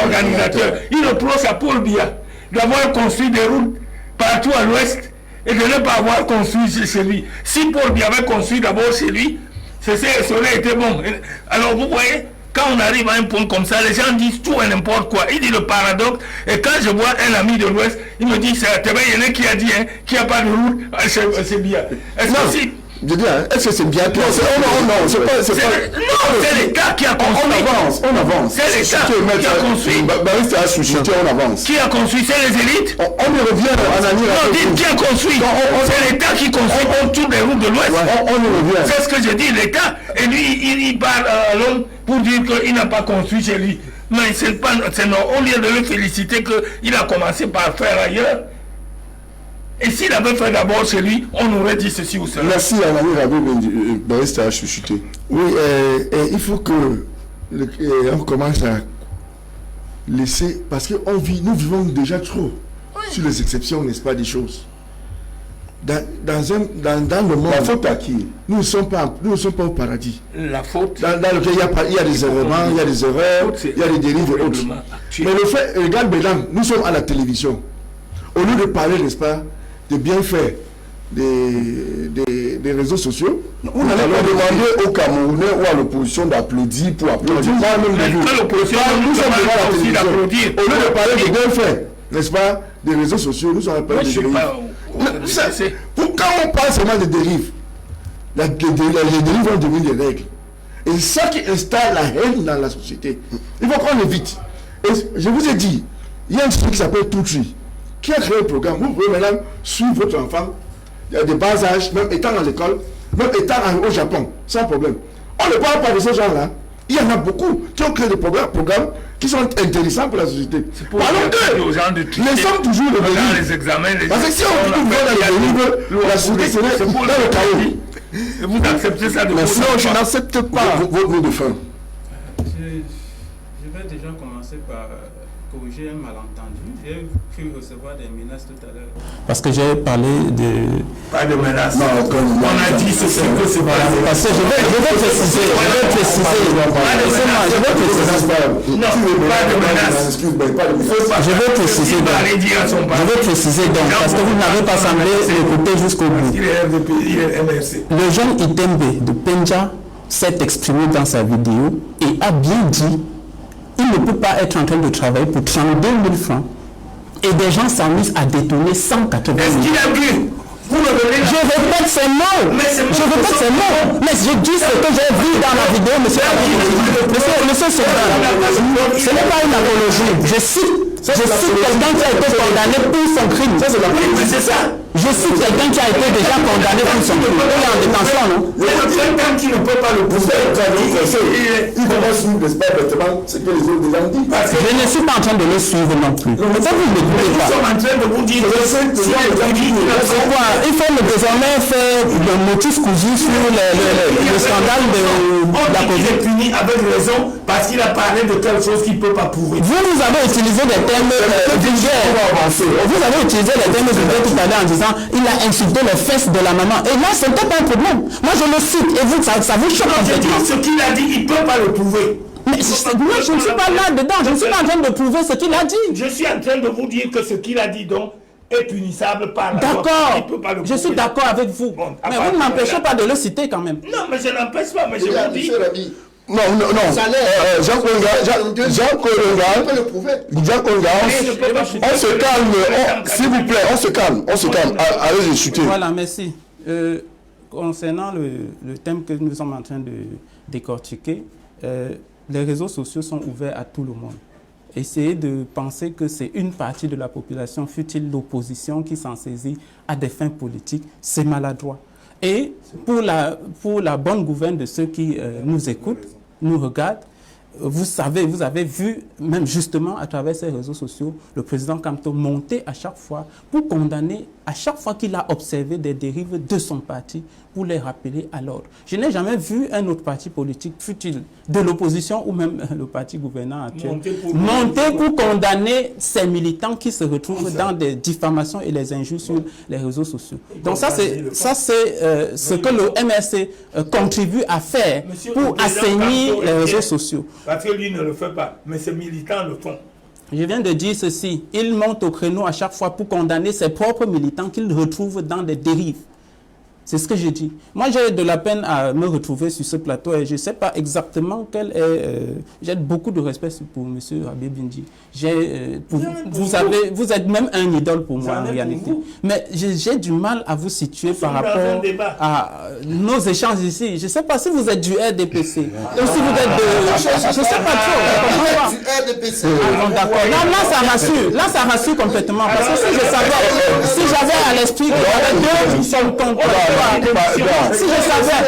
organisateur. Il reproche à Paul Biya d'avoir construit des routes partout à l'ouest et de ne pas avoir construit chez lui. Si Paul Biya avait construit d'abord chez lui, ça aurait été bon. Alors vous voyez, quand on arrive à un point comme ça, les gens disent tout et n'importe quoi. Il dit le paradoxe. Et quand je vois un ami de l'Ouest, il me dit c'est Ateba Yene qui a dit qu'il n'y a pas de route, c'est bien. Est-ce que si... Je dis, est-ce que c'est bien clair? Non, c'est pas. C'est l'État qui a construit. On avance. C'est l'État qui a construit. On avance. Qui a construit? C'est les élites. On y revient en année. Non, dites qui a construit. C'est l'État qui construit toutes les routes de l'Ouest. On y revient. C'est ce que je dis, l'État. Et lui, il parle à l'homme pour dire qu'il n'a pas construit chez lui. Mais c'est non. Au lieu de le féliciter qu'il a commencé par faire ailleurs. Et s'il avait fait d'abord chez lui, on aurait dit ceci ou cela. Merci à l'ami Rabi Barista a chuchoté. Oui, il faut que on commence à laisser, parce que nous vivons déjà trop sur les exceptions, n'est-ce pas, des choses. Dans le monde, la faute à qui? Nous ne sommes pas au paradis. La faute. Dans lequel il y a des erreurs, il y a des erreurs, il y a des dérives et autres. Mais le fait, regarde maintenant, nous sommes à la télévision. Au lieu de parler, n'est-ce pas, des bienfaits des réseaux sociaux, on n'allait pas demander aux Camerounais ou à l'opposition d'applaudir pour applaudir. L'opposition nous sommes devant la télévision. Au lieu de parler des bienfaits, n'est-ce pas, des réseaux sociaux, nous sommes parlé des dérives. Quand on parle seulement des dérives, les dérives vont devenir des règles. Et ça qui installe la haine dans la société, il faut qu'on évite. Et je vous ai dit, il y a un truc qui s'appelle Tutri, qui a créé un programme. Vous pouvez maintenant suivre votre enfant, il y a des bas âges, même étant dans l'école, même étant au Japon, sans problème. On ne parle pas de ces gens-là. Il y en a beaucoup qui ont créé des programmes qui sont intéressants pour la société. Parlons d'eux. Les sommes toujours le dérive. Parce que si on trouve dans le dérive, la société serait dans le chaos. Et vous acceptez ça de vous? Non, je n'accepte pas votre mot de fin. Je vais déjà commencer par corriger un malentendu. J'ai cru recevoir des menaces tout à l'heure. Parce que j'ai parlé de... Pas de menaces. Non, on a dit ceci que c'est pas. Parce que je vais préciser. Non, pas de menaces. Je vais préciser donc, parce que vous n'avez pas semblé l'écouter jusqu'au bout. Le jeune Itembe de Penja s'est exprimé dans sa vidéo et a bien dit il ne peut pas être en train de travailler pour 32 000 francs et des gens s'amusent à détourner 180 000. Est-ce qu'il a vu? Vous Je répète ces mots. Je répète ces mots. Mais je dis ce que j'ai vu dans la vidéo, monsieur. Monsieur Sévrin, ce n'est pas une apologie. Je cite quelqu'un qui a été condamné pour son crime. C'est ça. Je cite quelqu'un qui a été déjà condamné pour son crime. Il est en détention, non? Quelqu'un qui ne peut pas le pousser. Il commence à suivre ce que les autres déjà ont dit. Je ne suis pas en train de le suivre non plus. Ça, vous ne l'écoutez pas. Nous sommes en train de vous dire il faut désormais faire le motus cousu sur le scandale de la Covid. Il est puni avec raison parce qu'il a parlé de quelque chose qu'il ne peut pas prouver. Vous avez utilisé des termes vulgaires. Vous avez utilisé les termes vulgaires tout à l'heure en disant il a insulté les fesses de la maman. Et là, ce n'était pas un problème. Moi, je le cite et vous, ça vous choque complètement. Ce qu'il a dit, il ne peut pas le prouver. Mais moi, je ne suis pas là-dedans. Je ne suis pas en train de prouver ce qu'il a dit. Je suis en train de vous dire que ce qu'il a dit, donc, est punissable par la loi. D'accord. Je suis d'accord avec vous. Bon, mais vous ne m'empêchez pas de le citer quand même. Non, mais je n'empêche pas. Mais je vous dis... Non. Jean Konga, on se calme, s'il vous plaît, on se calme. Allez, chuter. Voilà, merci. Concernant le thème que nous sommes en train de décortiquer, les réseaux sociaux sont ouverts à tout le monde. Essayez de penser que c'est une partie de la population, fût-il l'opposition, qui s'en saisit à des fins politiques, c'est maladroit. Et pour la bonne gouverne de ceux qui nous écoutent, nous regardent, vous avez vu, même justement à travers ces réseaux sociaux, le président Kamto monter à chaque fois pour condamner, à chaque fois qu'il a observé des dérives de son parti, pour les rappeler à l'ordre. Je n'ai jamais vu un autre parti politique, fût-il de l'opposition ou même le parti gouvernant actuel, monter pour condamner ces militants qui se retrouvent dans des diffamations et les injures sur les réseaux sociaux. Donc ça c'est ce que le MRC contribue à faire pour assainir les réseaux sociaux. Parce que lui ne le fait pas, mais ces militants le font. Je viens de dire ceci, il monte au créneau à chaque fois pour condamner ses propres militants qu'il retrouve dans des dérives. C'est ce que j'ai dit. Moi, j'ai de la peine à me retrouver sur ce plateau et je ne sais pas exactement quel est... j'ai beaucoup de respect pour M. Habib Bindji. Vous êtes même un idole pour moi en réalité. Mais j'ai du mal à vous situer par rapport à nos échanges ici. Je ne sais pas si vous êtes du RDPC ou si vous êtes de... Je ne sais pas trop. Du RDPC. D'accord. Là, ça rassure. Là, ça rassure complètement. Parce que si j'avais à l'esprit qu'il y avait deux qui sont contre... Si je savais,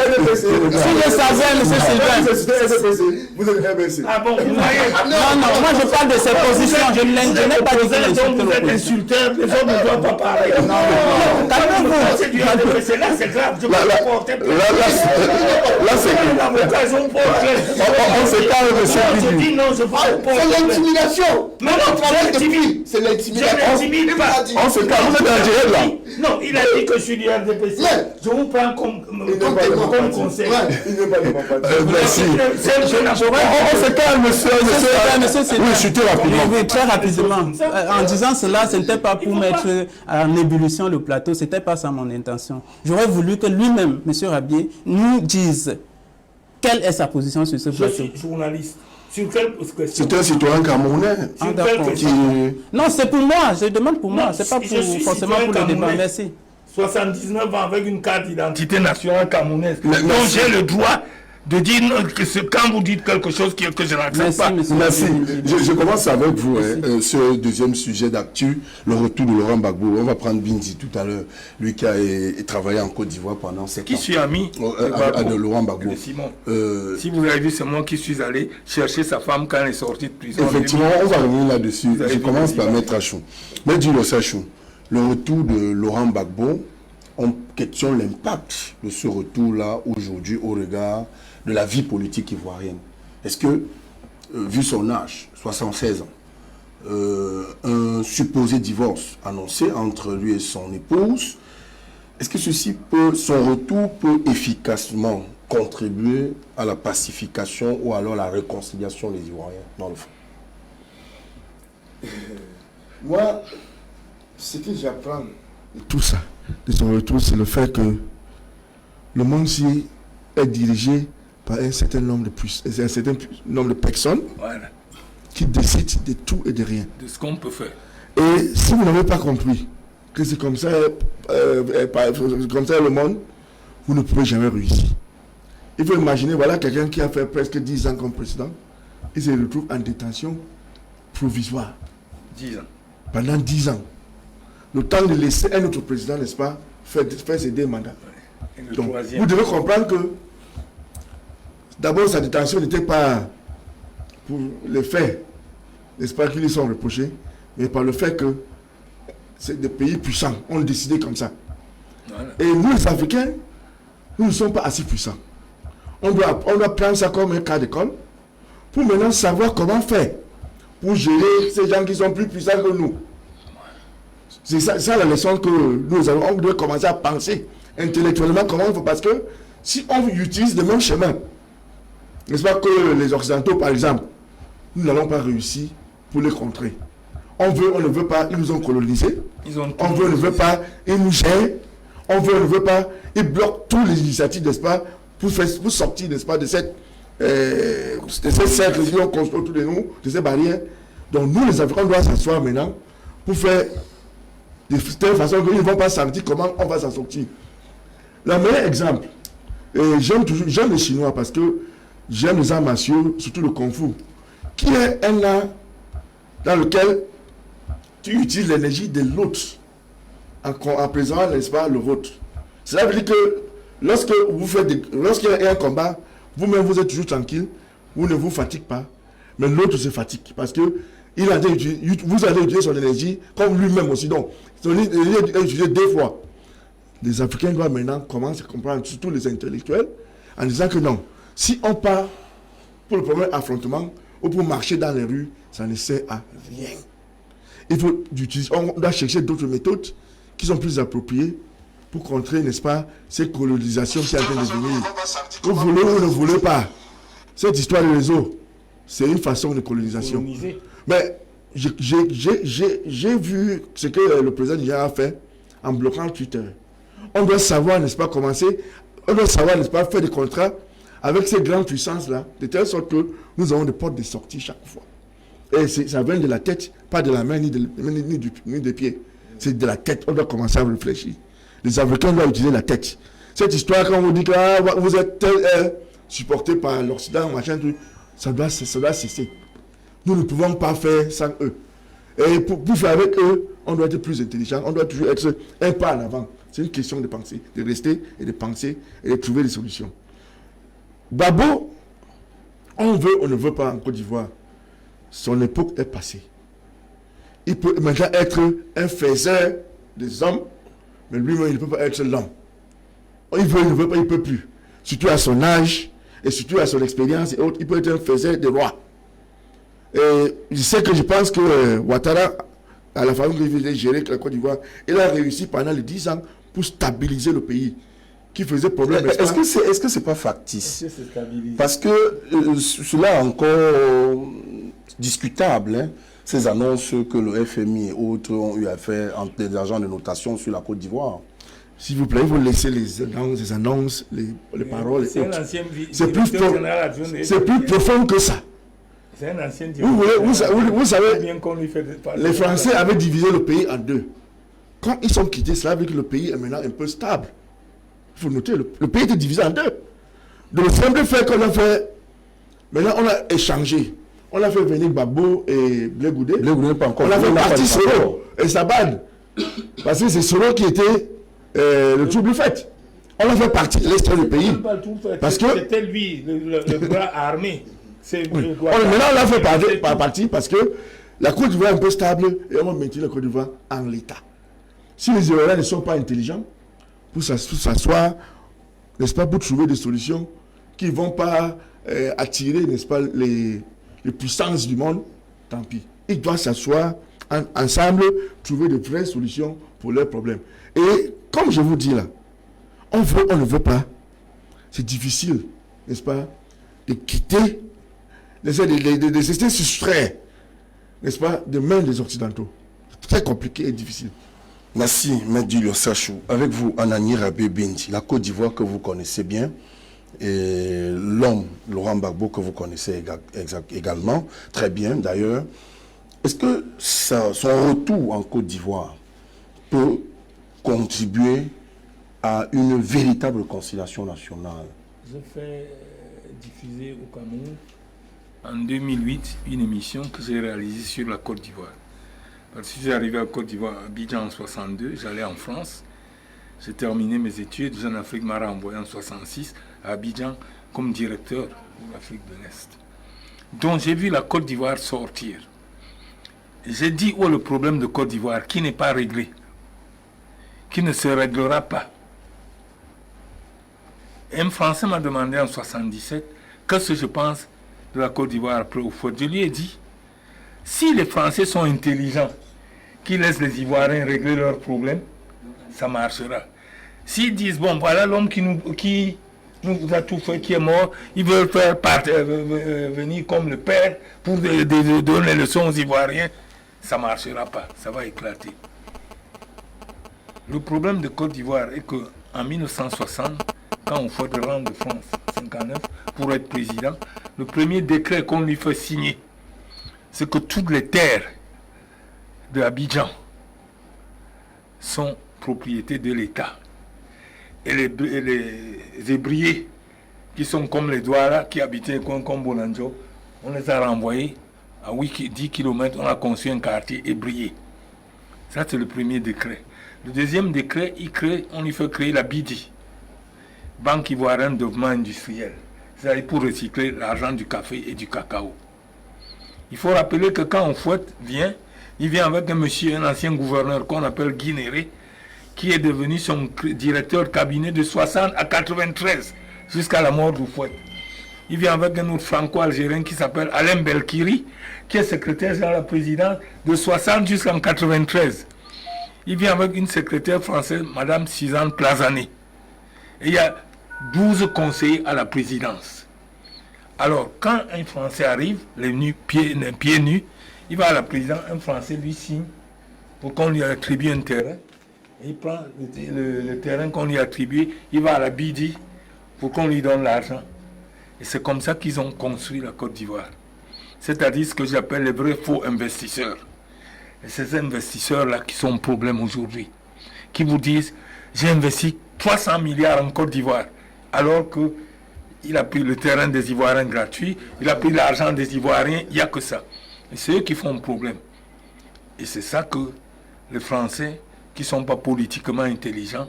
M. Sylvain. Vous êtes RBC. Ah bon, vous voyez. Non, moi je parle de ses positions. Je n'ai pas dit que vous êtes insulteur, les autres ne doivent pas parler. Non, calmez-vous. C'est du RDPC, là c'est grave. Je peux pas porter. Là c'est grave. On se calme, monsieur. Je dis non, je parle pas. C'est l'intimidation. Mais non, c'est l'intimidation. On se calme, vous êtes en direct là. Non, il a dit que je suis du RDPC. Je vous prends comme conseil. Merci. On se calme, monsieur. Oui, chutez rapidement. Oui, très rapidement. En disant cela, ce n'était pas pour mettre en ébullition le plateau, ce n'était pas ça mon intention. J'aurais voulu que lui-même, M. Rabier, nous dise quelle est sa position sur ce plateau. Je suis journaliste. Sur quelle question? C'est un citoyen camerounais. Non, c'est pour moi. Je demande pour moi. Ce n'est pas forcément pour le débat. Merci. 79 ans avec une carte d'identité nationale camerounaise. Donc j'ai le droit de dire que quand vous dites quelque chose que je n'accepte pas. Merci. Je commence avec vous ce deuxième sujet d'actu, le retour de Laurent Gbagbo. On va prendre Bindji tout à l'heure, lui qui a travaillé en Côte d'Ivoire pendant 7 ans. Qui suis ami de Laurent Gbagbo. Si vous avez vu, c'est moi qui suis allé chercher sa femme quand elle est sortie de prison. Effectivement, on va revenir là-dessus. Je commence par Maître Achou. Maître Achou, le retour de Laurent Gbagbo, on questionne l'impact de ce retour-là aujourd'hui au regard de la vie politique ivoirienne. Est-ce que, vu son âge, 76 ans, un supposé divorce annoncé entre lui et son épouse, est-ce que son retour peut efficacement contribuer à la pacification ou alors à la réconciliation des Ivoiriens, dans le fond? Moi, ce que j'apprends de tout ça, de son retour, c'est le fait que le monde ici est dirigé par un certain nombre de personnes qui décident de tout et de rien. De ce qu'on peut faire. Et si vous n'avez pas compris que c'est comme ça, comme ça le monde, vous ne pouvez jamais réussir. Il faut imaginer, voilà quelqu'un qui a fait presque 10 ans comme président, il se retrouve en détention provisoire. 10 ans. Pendant 10 ans. Le temps de laisser un autre président, n'est-ce pas, faire ses 2 mandats. Donc, vous devez comprendre que d'abord sa détention n'était pas pour les faits, n'est-ce pas, qui lui sont reprochés, mais par le fait que c'est des pays puissants ont décidé comme ça. Voilà. Et nous les Africains, nous ne sommes pas assez puissants. On doit prendre ça comme un cas d'école pour maintenant savoir comment faire pour gérer ces gens qui sont plus puissants que nous. C'est ça la leçon que nous avons. On doit commencer à penser intellectuellement comment il faut, parce que si on utilise le même chemin, n'est-ce pas, que les Occidentaux par exemple, nous n'allons pas réussir pour les contrer. On veut, on ne veut pas, ils nous ont colonisés. On veut, on ne veut pas, ils nous gèrent. On veut, on ne veut pas, ils bloquent toutes les initiatives, n'est-ce pas, pour sortir, n'est-ce pas, de cette cercle qu'ils ont construit autour de nous, de ces barrières. Donc nous, les Africains, on doit s'asseoir maintenant pour faire de telle façon qu'ils ne vont pas sentir comment on va s'en sortir. Le meilleur exemple, j'aime les Chinois parce que j'aime les arts martiaux, surtout le Kung Fu, qui est un art dans lequel tu utilises l'énergie de l'autre en présentant, n'est-ce pas, le vôtre. Cela veut dire que lorsqu'il y a un combat, vous-même vous êtes toujours tranquille, vous ne vous fatiguez pas, mais l'autre se fatigue parce que vous allez utiliser son énergie comme lui-même aussi. Donc, son énergie est utilisée 2 fois. Les Africains doivent maintenant commencer à comprendre, surtout les intellectuels, en disant que non, si on part pour le premier affrontement ou pour marcher dans les rues, ça ne sert à rien. On doit chercher d'autres méthodes qui sont plus appropriées pour contrer, n'est-ce pas, ces colonisations qui sont en train de venir. Vous voulez ou ne voulez pas. Cette histoire de réseau, c'est une façon de colonisation. Mais j'ai vu ce que le président Niger a fait en bloquant Twitter. On doit savoir, n'est-ce pas, on doit savoir, n'est-ce pas, faire des contrats avec ces grandes puissances-là, de telle sorte que nous avons des portes de sortie chaque fois. Et ça vient de la tête, pas de la main ni des pieds. C'est de la tête, on doit commencer à réfléchir. Les Africains doivent utiliser la tête. Cette histoire, quand on vous dit que vous êtes supporté par l'Occident, machin, tout, ça doit cesser. Nous ne pouvons pas faire sans eux. Et pour faire avec eux, on doit être plus intelligent, on doit toujours être un pas en avant. C'est une question de penser, de rester et de penser et de trouver des solutions. Babo, on veut, on ne veut pas en Côte d'Ivoire. Son époque est passée. Il peut maintenant être un faiseur des hommes, mais lui-même, il ne peut pas être l'homme. Il veut, il ne veut pas, il ne peut plus. Surtout à son âge, et surtout à son expérience et autres, il peut être un faiseur des rois. Et je pense que Ouattara, à la façon qu'il faisait gérer la Côte d'Ivoire, il a réussi pendant les 10 ans pour stabiliser le pays, qui faisait problème. Est-ce que c'est pas factice? Parce que cela est encore discutable, hein, ces annonces que le FMI et autres ont eu à faire entre les agents de notation sur la Côte d'Ivoire. S'il vous plaît, il faut laisser les annonces, les paroles. C'est plus profond que ça. C'est un ancien vous savez, les Français avaient divisé le pays en 2. Quand ils sont quittés, cela veut dire que le pays est maintenant un peu stable. Il faut noter, le pays était divisé en 2. Donc le simple fait qu'on a fait, maintenant on a échangé. On a fait venir Gbagbo et Blé Goudé. On a fait partie Soro et Sabane. Parce que c'est Soro qui était le trouble fait. On a fait partie de l'est du pays. Parce que c'était lui, le bras armé. Oui. Maintenant, on l'a fait par partie parce que la Côte d'Ivoire est un peu stable et on va maintenir la Côte d'Ivoire en l'état. Si les Ivoiriens ne sont pas intelligents, pour s'asseoir, n'est-ce pas, pour trouver des solutions qui ne vont pas attirer, n'est-ce pas, les puissances du monde, tant pis. Ils doivent s'asseoir ensemble, trouver de vraies solutions pour leurs problèmes. Et comme je vous dis là, on veut, on ne veut pas. C'est difficile, n'est-ce pas, de quitter, de se soustraire, n'est-ce pas, des mains des Occidentaux. C'est très compliqué et difficile. Merci, M. Julio Sachou. Avec vous, Anani Rabé Bindi, la Côte d'Ivoire que vous connaissez bien, et l'homme, Laurent Gbagbo, que vous connaissez également, très bien d'ailleurs. Est-ce que son retour en Côte d'Ivoire peut contribuer à une véritable conciliation nationale? J'ai fait diffuser au Cameroun en 2008 une émission que j'ai réalisée sur la Côte d'Ivoire. Parce que je suis arrivé à Côte d'Ivoire, à Abidjan en 62, j'allais en France. J'ai terminé mes études, Jeune Afrique m'a renvoyé en 66 à Abidjan comme directeur de l'Afrique de l'Est. Donc j'ai vu la Côte d'Ivoire sortir. J'ai dit où est le problème de Côte d'Ivoire qui n'est pas réglé, qui ne se réglera pas. Et un Français m'a demandé en 77 qu'est-ce que je pense de la Côte d'Ivoire après Houphouët. Je lui ai dit, si les Français sont intelligents, qui laissent les Ivoiriens régler leurs problèmes, ça marchera. S'ils disent, bon, voilà l'homme qui nous a tout fait, qui est mort, ils veulent faire venir comme le père pour donner les leçons aux Ivoiriens, ça ne marchera pas, ça va éclater. Le problème de Côte d'Ivoire est qu'en 1960, quand on fait de rang de France, 59, pour être président, le premier décret qu'on lui fait signer, c'est que toutes les terres de Abidjan sont propriété de l'État. Et les ébriers qui sont comme les Douala, qui habitaient comme Bonanjo, on les a renvoyés à 10 km, on a construit un quartier ébrié. Ça, c'est le premier décret. Le deuxième décret, on lui fait créer la BIDI, Banque Ivoirienne de Développement Industriel. C'est-à-dire pour recycler l'argent du café et du cacao. Il faut rappeler que quand Houphouët vient, il vient avec un monsieur, un ancien gouverneur qu'on appelle Guy Néré, qui est devenu son directeur cabinet de 60 à 93, jusqu'à la mort d'Houphouët. Il vient avec un autre franco-algérien qui s'appelle Alain Belkiri, qui est secrétaire général de la présidence de 60 jusqu'en 93. Il vient avec une secrétaire française, Madame Suzanne Plazané. Et il y a 12 conseillers à la présidence. Alors, quand un Français arrive, les pieds nus, il va à la présidence, un Français lui signe pour qu'on lui attribue un terrain. Il prend le terrain qu'on lui a attribué, il va à la BIDI pour qu'on lui donne l'argent. Et c'est comme ça qu'ils ont construit la Côte d'Ivoire. C'est-à-dire ce que j'appelle les vrais faux investisseurs. Et ces investisseurs-là qui sont un problème aujourd'hui, qui vous disent, j'ai investi 300 milliards en Côte d'Ivoire, alors qu'il a pris le terrain des Ivoiriens gratuit, il a pris l'argent des Ivoiriens, il n'y a que ça. Et c'est eux qui font un problème. Et c'est ça que les Français, qui ne sont pas politiquement intelligents,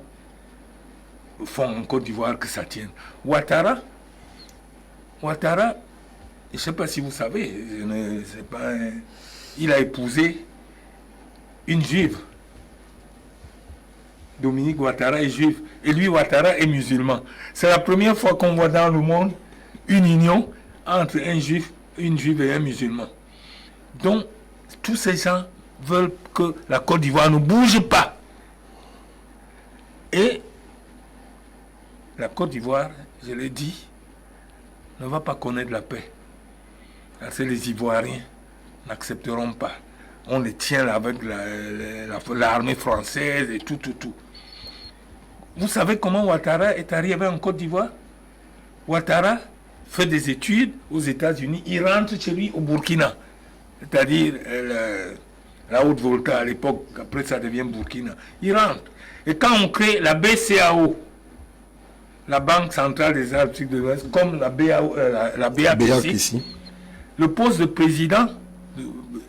font en Côte d'Ivoire que ça tienne. Ouattara, je ne sais pas si vous savez, il a épousé une juive. Dominique Ouattara est juif. Et lui, Ouattara, est musulman. C'est la première fois qu'on voit dans le monde une union entre un juif, une juive et un musulman. Donc, tous ces gens veulent que la Côte d'Ivoire ne bouge pas. Et la Côte d'Ivoire, je l'ai dit, ne va pas connaître la paix. Parce que les Ivoiriens n'accepteront pas. On les tient là avec l'armée française et tout. Vous savez comment Ouattara est arrivé en Côte d'Ivoire? Ouattara fait des études aux États-Unis, il rentre chez lui au Burkina, c'est-à-dire la Haute-Volta à l'époque, après ça devient Burkina. Il rentre. Et quand on crée la BCAO, la Banque Centrale des Afriques de l'Ouest, comme la BAPC, le poste de président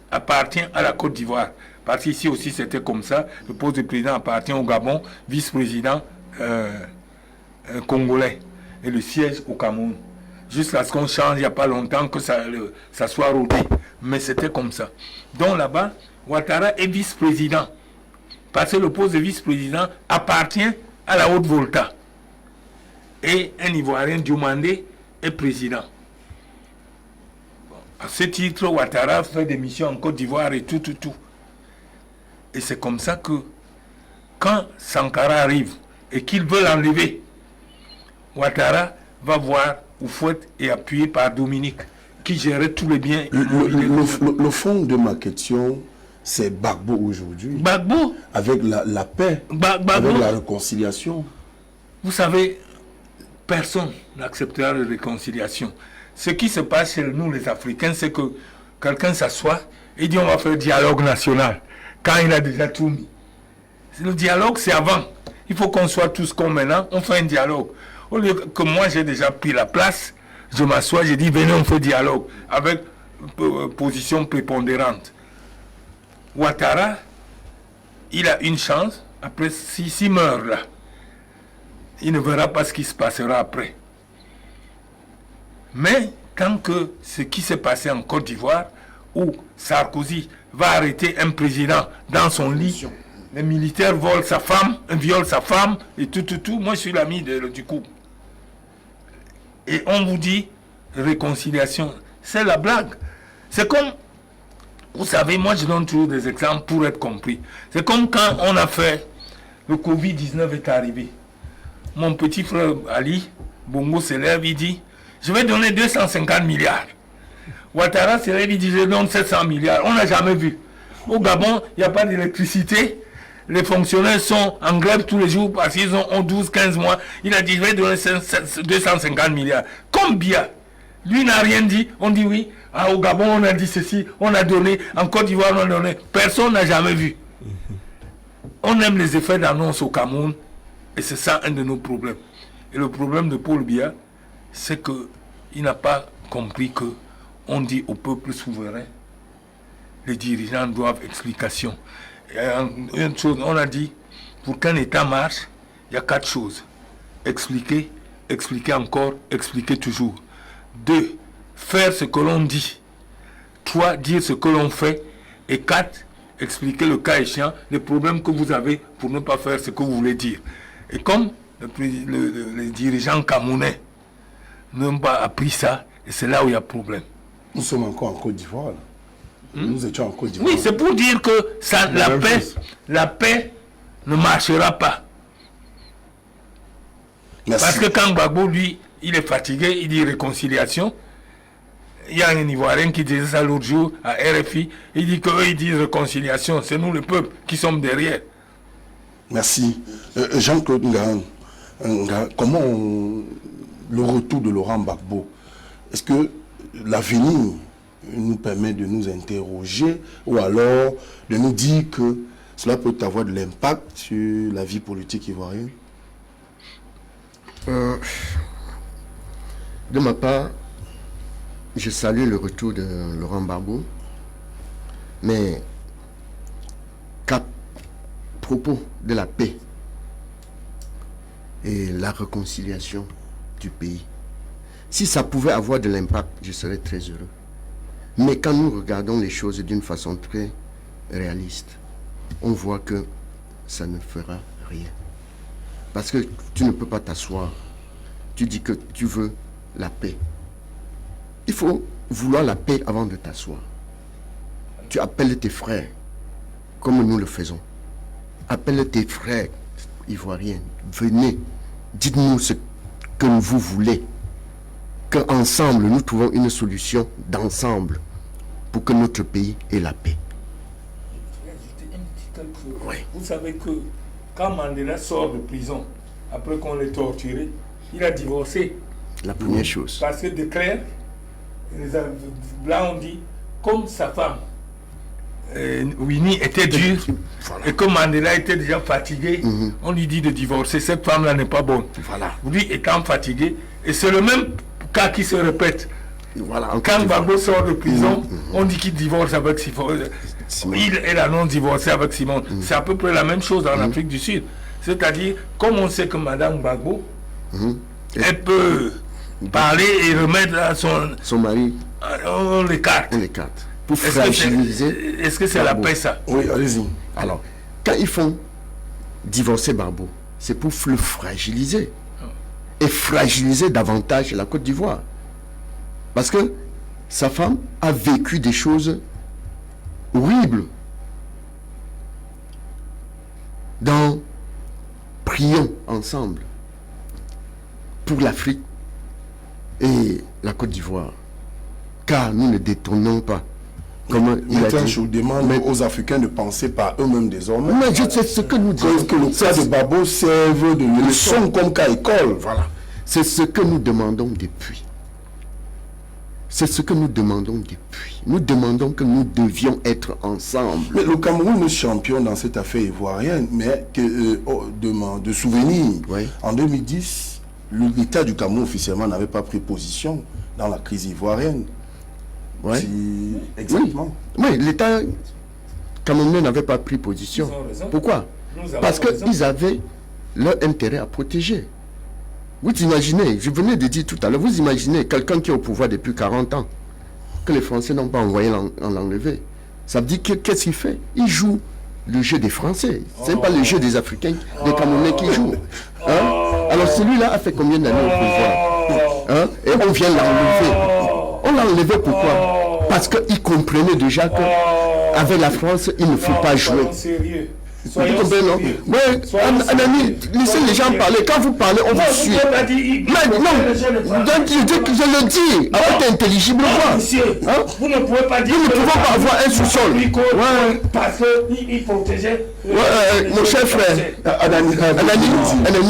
appartient à la Côte d'Ivoire. Parce qu'ici aussi c'était comme ça, le poste de président appartient au Gabon, vice-président congolais, et le siège au Cameroun. Jusqu'à ce qu'on change, il n'y a pas longtemps que ça soit rodé. Mais c'était comme ça. Donc là-bas, Ouattara est vice-président. Parce que le poste de vice-président appartient à la Haute-Volta. Et un Ivoirien, Diomandé, est président. Bon, à ce titre, Ouattara fait des missions en Côte d'Ivoire et tout. Et c'est comme ça que, quand Sankara arrive et qu'il veut l'enlever, Ouattara va voir Houphouët et appuyé par Dominique, qui gérait tous les biens. Le fond de ma question, c'est Gbagbo aujourd'hui. Gbagbo. Avec la paix, Gbagbo. avec la réconciliation. Vous savez, personne n'acceptera la réconciliation. Ce qui se passe chez nous, les Africains, c'est que quelqu'un s'assoit et dit on va faire dialogue national. Quand il a déjà tout mis. Le dialogue, c'est avant. Il faut qu'on soit tous comme maintenant, on fait un dialogue. Au lieu que moi, j'ai déjà pris la place, je m'assois, j'ai dit, venez, on fait dialogue, avec position prépondérante. Ouattara, il a une chance, après, s'il meurt là, il ne verra pas ce qui se passera après. Mais, tant que ce qui s'est passé en Côte d'Ivoire, où Sarkozy va arrêter un président dans son lit, les militaires volent sa femme, violent sa femme, et tout. Moi, je suis l'ami du coup. Et on vous dit, réconciliation, c'est la blague. C'est comme, vous savez, moi je donne toujours des exemples pour être compris. C'est comme quand on a fait, le Covid-19 est arrivé. Mon petit frère Ali Bongo se lève, il dit, je vais donner 250 milliards. Ouattara se lève, il dit, je donne 700 milliards. On n'a jamais vu. Au Gabon, il n'y a pas d'électricité. Les fonctionnaires sont en grève tous les jours parce qu'ils ont 12-15 mois. Il a dit, je vais donner 250 milliards. Combien? Lui n'a rien dit. On dit oui. Au Gabon, on a dit ceci. On a donné. En Côte d'Ivoire, on a donné. Personne n'a jamais vu. On aime les effets d'annonce au Cameroun. Et c'est ça un de nos problèmes. Et le problème de Paul Biya, c'est qu'il n'a pas compris que on dit au peuple souverain, les dirigeants doivent explication. Une chose, on a dit, pour qu'un État marche, il y a 4 choses. Expliquer, expliquer encore, expliquer toujours. 2, faire ce que l'on dit. 3, dire ce que l'on fait. Et 4, expliquer le cas échéant, les problèmes que vous avez pour ne pas faire ce que vous voulez dire. Et comme les dirigeants camerounais n'ont pas appris ça, et c'est là où il y a problème. Nous sommes encore en Côte d'Ivoire. Nous étions en Côte d'Ivoire. Oui, c'est pour dire que ça, la paix ne marchera pas. Merci. Parce que quand Gbagbo, lui, il est fatigué, il dit réconciliation. Il y a un Ivoirien qui disait ça l'autre jour à RFI. Il dit qu'eux, ils disent réconciliation. C'est nous, le peuple, qui sommes derrière. Merci. Jean-Claude Ngahan, comment le retour de Laurent Gbagbo, est-ce que l'avenir nous permet de nous interroger ou alors de nous dire que cela peut avoir de l'impact sur la vie politique ivoirienne? De ma part, je salue le retour de Laurent Gbagbo, mais qu'à propos de la paix et la réconciliation du pays, si ça pouvait avoir de l'impact, je serais très heureux. Mais quand nous regardons les choses d'une façon très réaliste, on voit que ça ne fera rien. Parce que tu ne peux pas t'asseoir. Tu dis que tu veux la paix. Il faut vouloir la paix avant de t'asseoir. Tu appelles tes frères, comme nous le faisons. Appelle tes frères ivoiriens. Venez, dites-nous ce que vous voulez. Qu'ensemble, nous trouvons une solution d'ensemble pour que notre pays ait la paix. Oui. Vous savez que quand Mandela sort de prison, après qu'on l'ait torturé, il a divorcé. La première chose. Parce que de Clerc, les Blancs ont dit, comme sa femme, Winnie était dure, voilà. Et comme Mandela était déjà fatigué, on lui dit de divorcer. Cette femme-là n'est pas bonne. Voilà. Lui étant fatigué, et c'est le même cas qui se répète. Voilà, quand Gbagbo sort de prison, on dit qu'il divorce avec Simone. Elle annonce divorcer avec Simone. C'est à peu près la même chose en Afrique du Sud. C'est-à-dire, comme on sait que Madame Gbagbo, elle peut parler et remettre à son mari, on l'écarte. On l'écarte. Pour fragiliser. Est-ce que c'est la paix, ça? Oui, allez-y. Alors, quand ils font divorcer Gbagbo, c'est pour le fragiliser. Et fragiliser davantage la Côte d'Ivoire. Parce que sa femme a vécu des choses horribles. Donc, prions ensemble pour l'Afrique et la Côte d'Ivoire. Car nous ne détournons pas. Maintenant, je vous demande aux Africains de penser par eux-mêmes désormais. Mais je sais ce que nous disons. Que le cas de Gbagbo serve de leçon comme cas école. Voilà. C'est ce que nous demandons depuis. C'est ce que nous demandons depuis. Nous demandons que nous devions être ensemble. Mais le Cameroun est champion dans cette affaire ivoirienne, mais de souvenir, Oui. en 2010, l'État du Cameroun officiellement n'avait pas pris position dans la crise ivoirienne. Ouais. Exactement. Oui, l'État camerounais n'avait pas pris position. Ils ont raison. Pourquoi? Nous avons Parce raison. qu'ils avaient leur intérêt à protéger. Vous imaginez, je venais de dire tout à l'heure, vous imaginez quelqu'un qui est au pouvoir depuis 40 ans, que les Français n'ont pas envoyé l'enlever. Ça veut dire qu'est-ce qu'il fait? Il joue le jeu des Français. Ce n'est pas le jeu des Africains, des Camerounais qui jouent. Hein? Alors celui-là a fait combien d'années au pouvoir? Hein? Et on vient l'enlever. On l'a enlevé pourquoi? Parce qu'il comprenait déjà qu'avec la France, il ne faut pas jouer. Sérieux. Vous comprenez, non? Oui, un ami, laissez les gens parler. Quand vous parlez, on vous suit. Mais non, donc je le dis, avec intelligible voix. Hein? Vous ne pouvez pas dire Nous ne pouvons pas avoir un sous-sol. Ouais. Parce qu'il protégeait. Mon cher frère, Anani,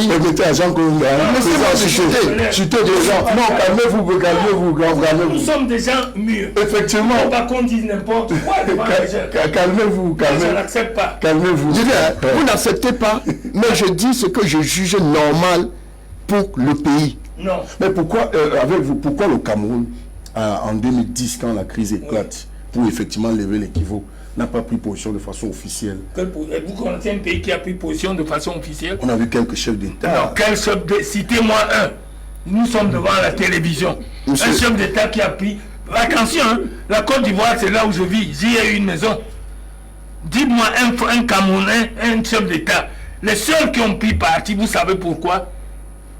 permettez à Jean Colomba. laissez-moi se chuter. Chuter des gens. Non, calmez-vous. Nous sommes des gens mûrs. Effectivement. Il ne faut pas qu'on dise n'importe quoi devant les gens. Calmez-vous. Je n'accepte pas. Calmez-vous. Je dis, hein, vous n'acceptez pas, mais je dis ce que je juge normal pour le pays. Non. Mais pourquoi, avec vous, pourquoi le Cameroun, en 2010, quand la crise éclate, pour effectivement lever l'équivoque, n'a pas pris position de façon officielle? Vous connaissez un pays qui a pris position de façon officielle? On a vu quelques chefs d'État. Non, quel chef d'État? Citez-moi un. Nous sommes devant la télévision. Monsieur. Un chef d'État qui a pris... Attention, hein, la Côte d'Ivoire, c'est là où je vis. J'y ai une maison. Dites-moi un Camerounais, un chef d'État. Les seuls qui ont pris parti, vous savez pourquoi?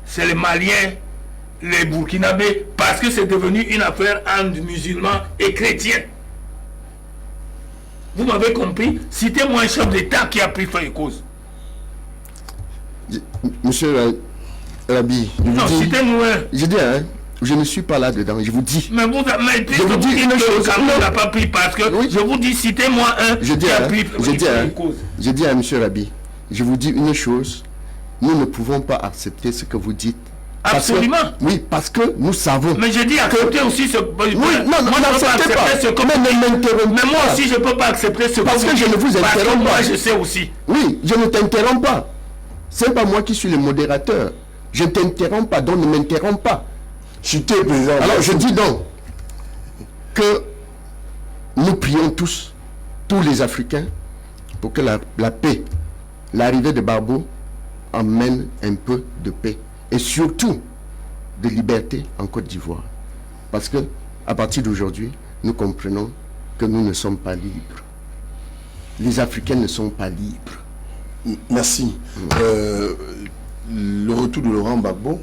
C'est les Maliens, les Burkinabés, parce que c'est devenu une affaire entre musulmans et chrétiens. Vous m'avez compris? Citez-moi un chef d'État qui a pris fin et cause. Monsieur Rabi, je vous Non, dis, citez-nous un. je dis, hein, je ne suis pas là-dedans, je vous dis. Mais puisque Je vous dis dites une que chose, le Cameroun non. n'a pas pris parce que Oui. je vous dis, citez-moi un Je dis, qui a hein, pris je dis, hein, cause. je dis à monsieur Rabi, je vous dis une chose, nous ne pouvons pas accepter ce que vous dites. Parce que- Absolument. oui, parce que nous savons. Mais je dis accepter aussi ce... Oui, non, moi, je ne peux pas n'acceptez pas. accepter ce que Mais vous ne dites. m'interrompez Mais moi pas. aussi, je ne peux pas accepter ce Parce que vous je ne dites. vous Parce que interromps moi, pas. je sais aussi. Oui, je ne t'interromps pas. C'est pas moi qui suis le modérateur. Je ne t'interromps pas, donc ne m'interromps pas. Chutez, président. Alors je dis donc que nous prions tous les Africains, pour que la paix, l'arrivée de Barbeau amène un peu de paix. Et surtout de liberté en Côte d'Ivoire. Parce que à partir d'aujourd'hui, nous comprenons que nous ne sommes pas libres. Les Africains ne sont pas libres. Merci. Le retour de Laurent Gbagbo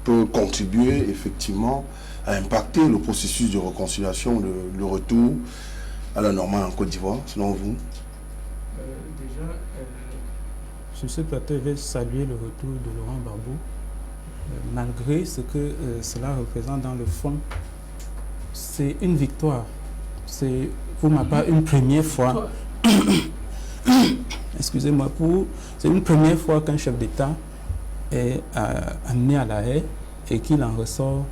peut contribuer effectivement à impacter le processus de réconciliation, le retour à la normale en Côte d'Ivoire, selon vous? Déjà, sur ce plateau, je vais saluer le retour de Laurent Gbagbo, malgré ce que cela représente dans le fond. C'est une victoire. C'est pour ma part une première fois. Excusez-moi, c'est une première fois qu'un chef d'État est amené à la haie et qu'il en ressort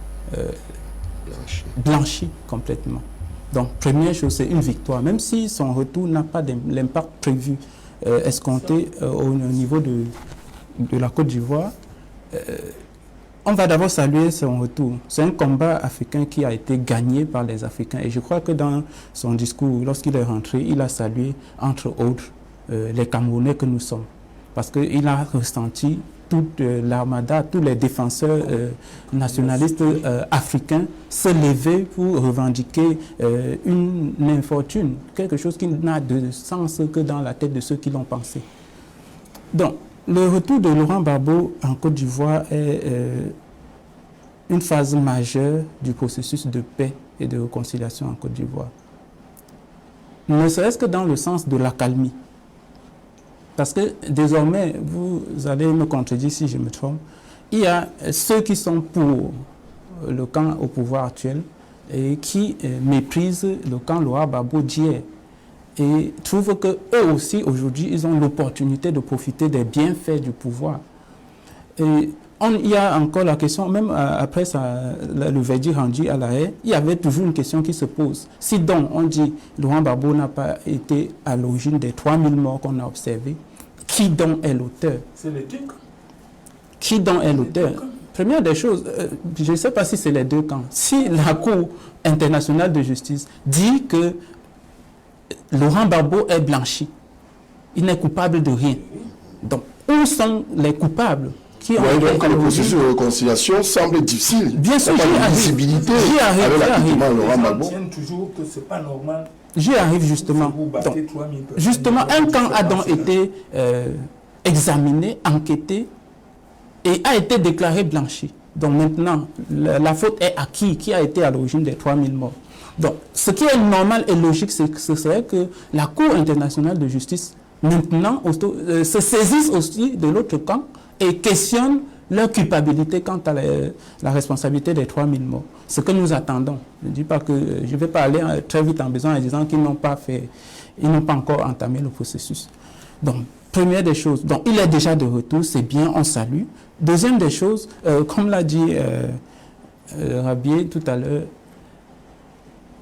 blanchi complètement. Donc, première chose, c'est une victoire, même si son retour n'a pas l'impact prévu escompté au niveau de la Côte d'Ivoire. On va d'abord saluer son retour. C'est un combat africain qui a été gagné par les Africains. Et je crois que dans son discours, lorsqu'il est rentré, il a salué, entre autres, les Camerounais que nous sommes. Parce qu'il a ressenti toute l'armada, tous les défenseurs nationalistes africains se lever pour revendiquer une infortune, quelque chose qui n'a de sens que dans la tête de ceux qui l'ont pensé. Donc, le retour de Laurent Gbagbo en Côte d'Ivoire est une phase majeure du processus de paix et de réconciliation en Côte d'Ivoire. Ne serait-ce que dans le sens de l'accalmie. Parce que désormais, vous allez me contredire si je me trompe, il y a ceux qui sont pour le camp au pouvoir actuel et qui méprisent le camp Laurent Gbagbo d'hier et trouvent qu'eux aussi, aujourd'hui, ils ont l'opportunité de profiter des bienfaits du pouvoir. Et il y a encore la question, même après le verdict rendu à La Haye, il y avait toujours une question qui se pose. Si donc on dit Laurent Gbagbo n'a pas été à l'origine des 3000 morts qu'on a observés, qui donc est l'auteur? C'est les Turcs. Qui donc est l'auteur? Première des choses, je ne sais pas si c'est les deux camps. Si la Cour internationale de justice dit que Laurent Gbagbo est blanchi, il n'est coupable de rien. Donc, où sont les coupables qui ont été donc le processus de réconciliation semble difficile. Bien sûr, j'y arrive. Laurent Gbagbo. Toujours que c'est pas normal. J'y arrive justement. Donc, justement, un camp a donc été examiné, enquêté et a été déclaré blanchi. Donc maintenant, la faute est à qui a été à l'origine des 3000 morts. Donc, ce qui est normal et logique, ce serait que la Cour internationale de justice, maintenant, se saisisse aussi de l'autre camp et questionne leur culpabilité quant à la responsabilité des 3000 morts. Ce que nous attendons. Je ne dis pas que je ne vais pas aller très vite en besoin en disant qu'ils n'ont pas encore entamé le processus. Donc, première des choses, donc il est déjà de retour, c'est bien, on salue. Deuxième des choses, comme l'a dit Rabier tout à l'heure,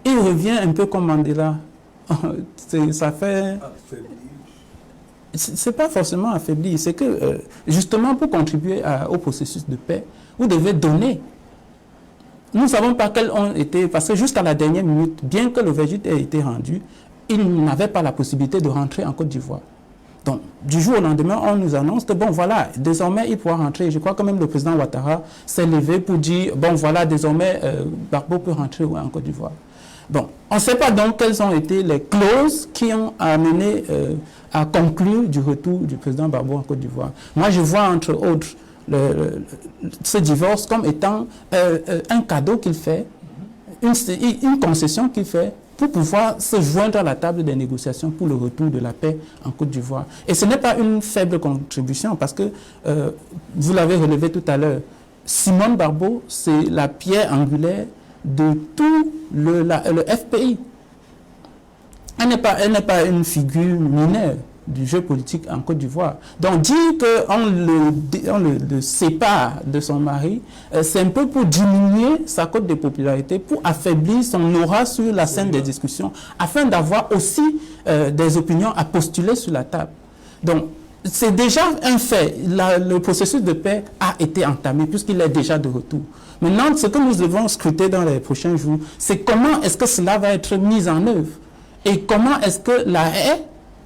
il revient un peu comme Mandela. Ça fait... C'est pas forcément affaibli, c'est que justement pour contribuer au processus de paix, vous devez donner. Nous ne savons pas quels ont été, parce que jusqu'à la dernière minute, bien que le verdict ait été rendu, ils n'avaient pas la possibilité de rentrer en Côte d'Ivoire. Donc, du jour au lendemain, on nous annonce que, bon, voilà, désormais, il pourra rentrer. Je crois que même le président Ouattara s'est levé pour dire, bon, voilà, désormais, Gbagbo peut rentrer en Côte d'Ivoire. Bon, on ne sait pas donc quelles ont été les clauses qui ont amené à conclure du retour du président Gbagbo en Côte d'Ivoire. Moi, je vois, entre autres, ce divorce comme étant un cadeau qu'il fait, une concession qu'il fait, pour pouvoir se joindre à la table des négociations pour le retour de la paix en Côte d'Ivoire. Et ce n'est pas une faible contribution, parce que, vous l'avez relevé tout à l'heure, Simone Gbagbo, c'est la pierre angulaire de tout le FPI. Elle n'est pas une figure mineure du jeu politique en Côte d'Ivoire. Donc dire qu'on le sépare de son mari, c'est un peu pour diminuer sa cote de popularité, pour affaiblir son aura sur la scène des discussions, afin d'avoir aussi des opinions à postuler sur la table. Donc, c'est déjà un fait. Le processus de paix a été entamé, puisqu'il est déjà de retour. Maintenant, ce que nous devons scruter dans les prochains jours, c'est comment est-ce que cela va être mis en œuvre et comment est-ce que la Haye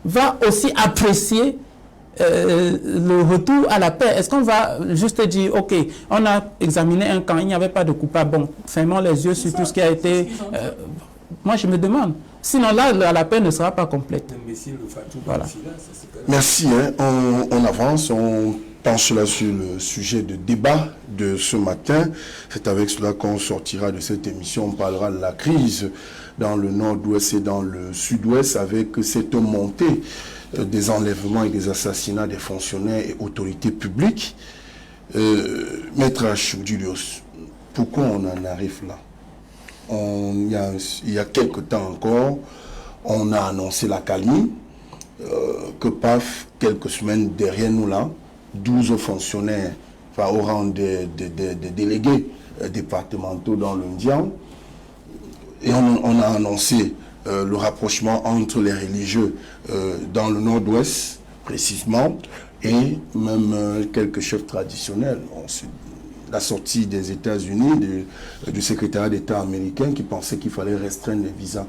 va aussi apprécier le retour à la paix. Est-ce qu'on va juste dire, OK, on a examiné un camp, il n'y avait pas de coupable, bon, fermons les yeux sur tout ce qui a été... moi, je me demande. Sinon, là, la paix ne sera pas complète. Voilà. Merci. On avance, on penche là sur le sujet de débat de ce matin. C'est avec cela qu'on sortira de cette émission. On parlera de la crise dans le nord-ouest et dans le sud-ouest avec cette montée des enlèvements et des assassinats des fonctionnaires et autorités publiques. Maître Julius, pourquoi on en arrive là? Il y a quelque temps encore, on a annoncé la calmie, que paf, quelques semaines derrière nous là, 12 fonctionnaires au rang des délégués départementaux dans le Ndian, et on a annoncé le rapprochement entre les religieux dans le nord-ouest précisément, et même quelques chefs traditionnels. La sortie des États-Unis, du secrétariat d'État américain qui pensait qu'il fallait restreindre les visas.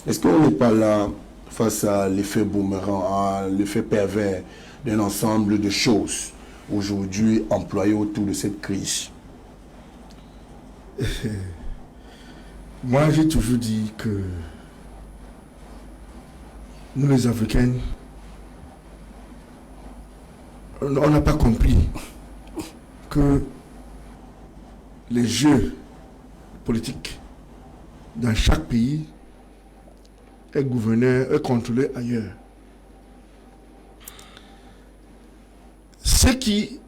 Est-ce qu'on n'est pas là face à l'effet boomerang, à l'effet pervers d'un ensemble de choses aujourd'hui employées autour de cette crise? Moi, j'ai toujours dit que nous, les Africains, on n'a pas compris que les jeux politiques dans chaque pays est gouverné, est contrôlé ailleurs. Ceux qui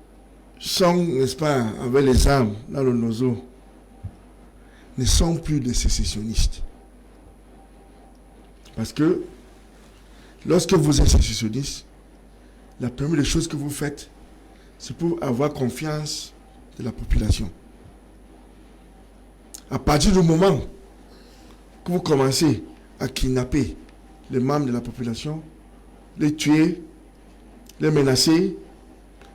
sont, n'est-ce pas, avec les armes dans le nozo, ne sont plus des sécessionnistes. Parce que lorsque vous êtes sécessionniste, la première des choses que vous faites, c'est pour avoir confiance de la population. À partir du moment que vous commencez à kidnapper les membres de la population, les tuer, les menacer,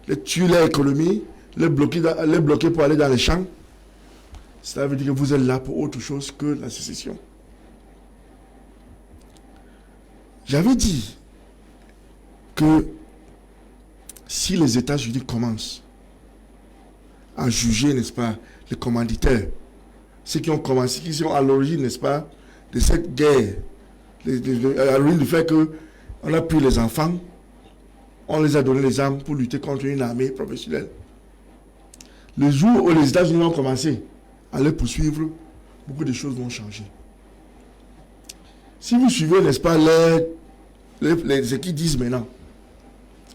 les tuer leur économie, les bloquer pour aller dans les champs, cela veut dire que vous êtes là pour autre chose que la sécession. J'avais dit que si les États-Unis commencent à juger, n'est-ce pas, les commanditaires, ceux qui ont commencé, qui sont à l'origine, n'est-ce pas, de cette guerre, à l'origine du fait qu'on a pris les enfants, on les a donné les armes pour lutter contre une armée professionnelle. Le jour où les États-Unis ont commencé à les poursuivre, beaucoup de choses vont changer. Si vous suivez, n'est-ce pas, ce qu'ils disent maintenant,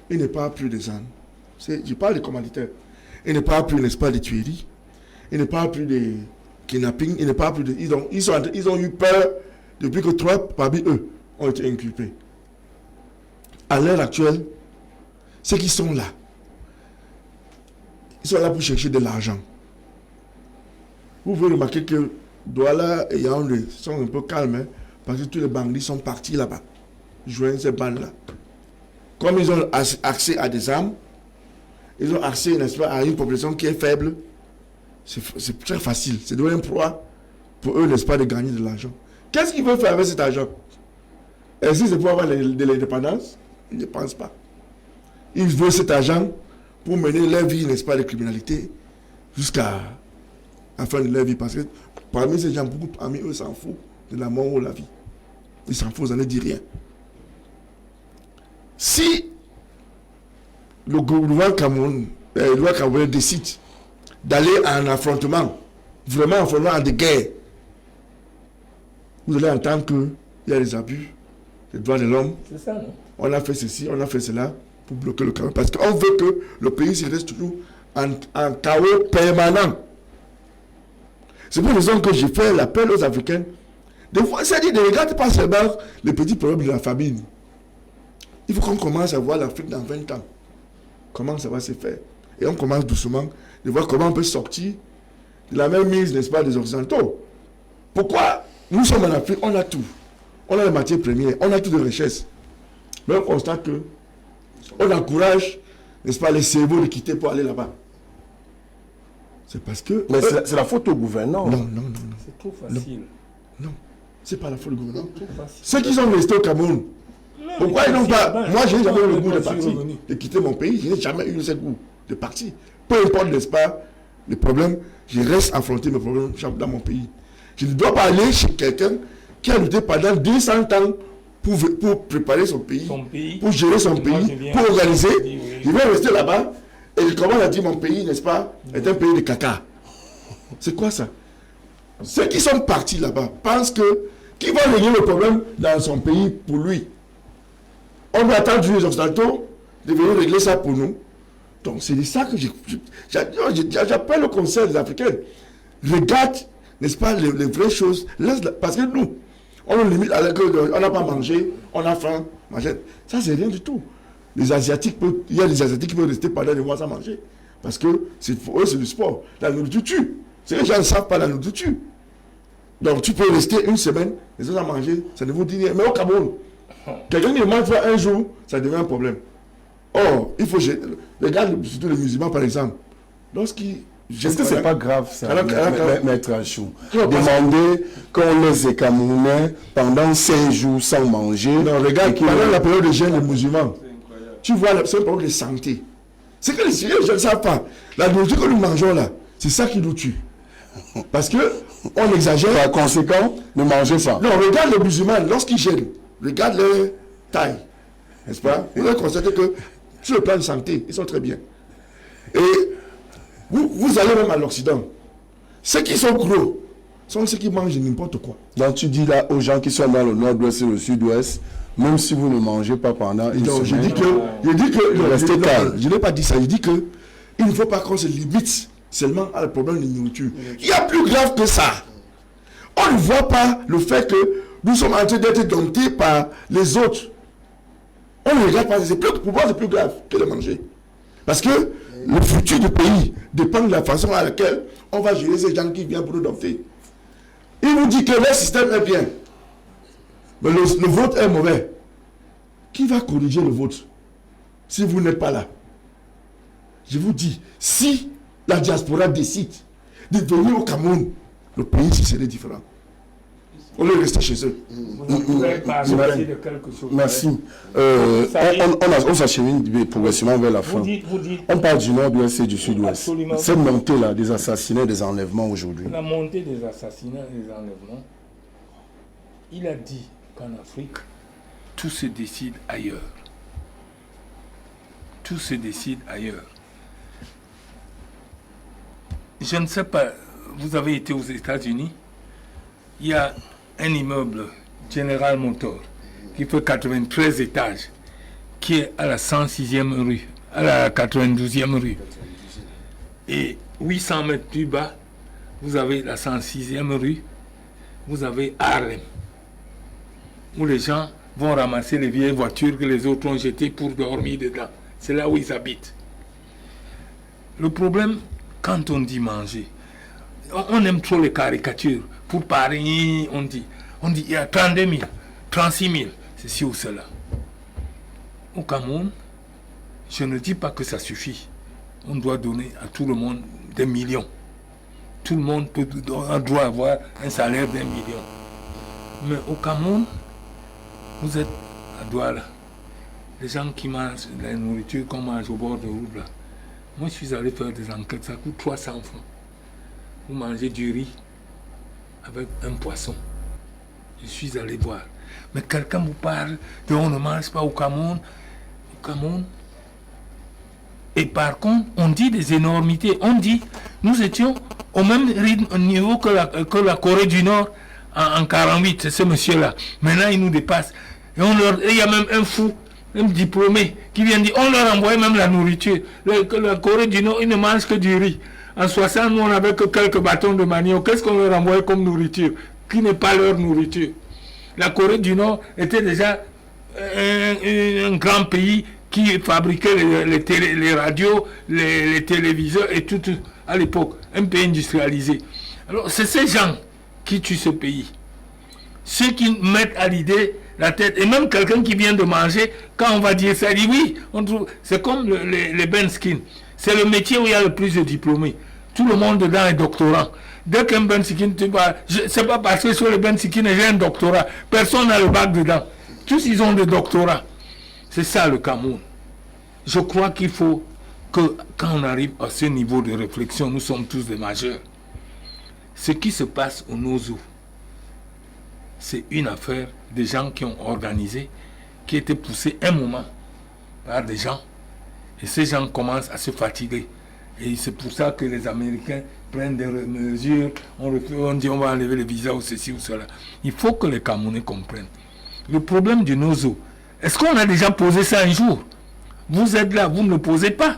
il n'est pas plus des armes. Je parle des commanditaires. Il n'est pas plus, n'est-ce pas, des tueries. Il n'est pas plus des kidnappings. Il n'est pas plus de... Ils ont eu peur depuis que 3 parmi eux ont été inculpés. À l'heure actuelle, ceux qui sont là, ils sont là pour chercher de l'argent. Vous pouvez remarquer que Douala et Yaoundé sont un peu calmes, hein, parce que tous les bandits sont partis là-bas, joindre ces bandes-là. Comme ils ont accès à des armes, ils ont accès, n'est-ce pas, à une population qui est faible, c'est très facile. C'est devenu une proie pour eux, n'est-ce pas, de gagner de l'argent. Qu'est-ce qu'ils veulent faire avec cet argent? Est-ce que c'est pour avoir de l'indépendance? Ils ne pensent pas. Ils veulent cet argent pour mener leur vie, n'est-ce pas, de criminalité, jusqu'à la fin de leur vie. Parce que parmi ces gens, beaucoup parmi eux s'en foutent de la mort ou de la vie. Ils s'en foutent, ils n'en disent rien. Si le gouvernement camerounais décide d'aller en affrontement, vraiment en affrontement de guerre, vous allez entendre qu'il y a des abus des droits de l'homme. C'est ça, non? On a fait ceci, on a fait cela pour bloquer le Cameroun. Parce qu'on veut que le pays se reste toujours en chaos permanent. C'est pour raison que j'ai fait l'appel aux Africains. Des fois, c'est-à-dire, ne regarde pas seulement les petits problèmes de la famine. Il faut qu'on commence à voir l'Afrique dans 20 ans. Comment ça va se faire? Et on commence doucement de voir comment on peut sortir de la même mise, n'est-ce pas, des Occidentaux. Pourquoi? Nous sommes en Afrique, on a tout. On a les matières premières, on a toutes les richesses. Mais on constate que on encourage, n'est-ce pas, les cerveaux de quitter pour aller là-bas. C'est parce que... Mais c'est la faute au gouvernement. Non. C'est trop facile. Non, c'est pas la faute du gouvernement. C'est trop facile. Ceux qui sont restés au Cameroun, pourquoi ils n'ont pas... Moi, je n'ai jamais eu le goût de partir, de quitter mon pays. Je n'ai jamais eu ce goût de partir. Peu importe, n'est-ce pas, les problèmes, je reste affronter mes problèmes dans mon pays. Je ne dois pas aller chez quelqu'un qui a lutté pendant 200 ans pour préparer son pays, pour gérer son pays, pour organiser. Je vais rester là-bas et je commence à dire mon pays, n'est-ce pas, est un pays de caca. C'est quoi ça? Ceux qui sont partis là-bas pensent qu'ils vont régler le problème dans son pays pour lui. On va attendre les Occidentaux de venir régler ça pour nous. Donc c'est de ça que j'appelle le Conseil des Africains. Regarde, n'est-ce pas, les vraies choses. Parce que nous, on limite, on n'a pas mangé, on a faim, manger. Ça, c'est rien du tout. Les Asiatiques, il y a des Asiatiques qui peuvent rester pendant des mois sans manger. Parce que pour eux, c'est du sport. La nourriture tue. C'est que les gens ne savent pas la nourriture. Donc tu peux rester une semaine, les autres à manger, ça ne vous dit rien. Mais au Cameroun, quelqu'un qui mange un jour, ça devient un problème. Or, il faut... Regarde surtout les musulmans, par exemple. Lorsqu'ils... Est-ce que c'est pas grave ça, Maître Achou, demander qu'on laisse les Camerounais pendant 5 jours sans manger? Non, regarde, pendant la période de jeûne des musulmans, tu vois, c'est un problème de santé. C'est que les Syriens, je ne sais pas. La nourriture que nous mangeons là, c'est ça qui nous tue. Parce que on exagère. Par conséquent, ne mangez pas. Non, regarde les musulmans, lorsqu'ils gênent, regarde leur taille. N'est-ce pas? Vous allez constater que sur le plan de santé, ils sont très bien. Et vous allez même à l'Occident. Ceux qui sont gros sont ceux qui mangent n'importe quoi. Donc tu dis là aux gens qui sont dans le nord-ouest et le sud-ouest, même si vous ne mangez pas pendant une semaine, restez calme. Je n'ai pas dit ça. Je dis que il ne faut pas qu'on se limite seulement à le problème de nourriture. Il y a plus grave que ça. On ne voit pas le fait que nous sommes en train d'être domptés par les autres. On ne regarde pas. Pour moi, c'est plus grave que de manger. Parce que Le futur du pays dépend de la façon à laquelle on va gérer ces gens qui viennent pour nous adopter. Il vous dit que leur système est bien, mais le vôtre est mauvais. Qui va corriger le vôtre si vous n'êtes pas là? Je vous dis, si la diaspora décide de venir au Cameroun, le pays serait différent. On est resté chez eux. Merci. On s'achemine progressivement vers la fin. On parle du nord, de l'est et du sud-ouest. Cette montée-là des assassinats, des enlèvements aujourd'hui. La montée des assassinats et des enlèvements, il a dit qu'en Afrique, tout se décide ailleurs. Tout se décide ailleurs. Je ne sais pas, vous avez été aux États-Unis, il y a un immeuble General Motors qui fait 93 étages, qui est à la 106e rue, à la 92e rue. Et 800 mètres plus bas, vous avez la 106e rue, vous avez Harlem, où les gens vont ramasser les vieilles voitures que les autres ont jetées pour dormir dedans. C'est là où ils habitent. Le problème, quand on dit manger, on aime trop les caricatures. Pour Paris, on dit il y a 32 000, 36 000, ceci ou cela. Au Cameroun, je ne dis pas que ça suffit. On doit donner à tout le monde des millions. Tout le monde doit avoir un salaire d'1 million. Mais au Cameroun, vous êtes à Douala. Les gens qui mangent la nourriture qu'on mange au bord de route là. Moi, je suis allé faire des enquêtes, ça coûte 300 francs. Vous mangez du riz avec un poisson. Je suis allé voir. Mais quelqu'un vous parle de on ne mange pas au Cameroun. Au Cameroun. Et par contre, on dit des énormités. On dit, nous étions au même niveau que la Corée du Nord en 48, c'est ce monsieur-là. Maintenant, il nous dépasse. Et il y a même un fou, un diplômé, qui vient dire, on leur envoie même la nourriture. La Corée du Nord, ils ne mangent que du riz. En 60, nous, on n'avait que quelques bâtons de manioc. Qu'est-ce qu'on leur envoyait comme nourriture, qui n'est pas leur nourriture? La Corée du Nord était déjà un grand pays qui fabriquait les radios, les téléviseurs et tout à l'époque. Un pays industrialisé. Alors, c'est ces gens qui tuent ce pays. Ceux qui mettent à l'idée la tête. Et même quelqu'un qui vient de manger, quand on va dire ça, il dit oui, on trouve. C'est comme les Benskin. C'est le métier où il y a le plus de diplômés. Tout le monde dedans est doctorant. Dès qu'un Benskin, c'est pas parce que sur le Benskin, j'ai un doctorat. Personne n'a le bac dedans. Tous, ils ont des doctorats. C'est ça le Cameroun. Je crois qu'il faut que, quand on arrive à ce niveau de réflexion, nous sommes tous des majeurs. Ce qui se passe au Nozo, c'est une affaire des gens qui ont organisé, qui étaient poussés un moment par des gens. Et ces gens commencent à se fatiguer. Et c'est pour ça que les Américains prennent des mesures. On dit on va enlever les visas ou ceci ou cela. Il faut que les Camerounais comprennent. Le problème du Nozo, est-ce qu'on a déjà posé ça un jour? Vous êtes là, vous ne le posez pas.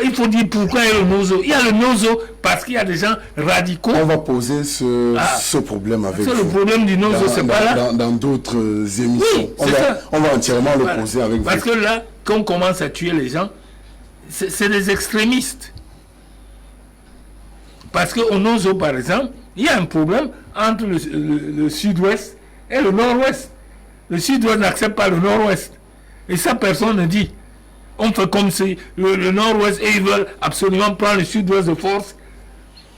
Il faut dire pourquoi il y a le Nozo. Il y a le Nozo parce qu'il y a des gens radicaux. On va poser ce problème avec vous. C'est le problème du Nozo, c'est pas là. Dans d'autres émissions. Oui, on va entièrement le poser avec vous. Parce que là, quand on commence à tuer les gens, c'est des extrémistes. Parce qu'au Nozo, par exemple, il y a un problème entre le sud-ouest et le nord-ouest. Le sud-ouest n'accepte pas le nord-ouest. Et ça, personne ne dit. On fait comme si le nord-ouest, et ils veulent absolument prendre le sud-ouest de force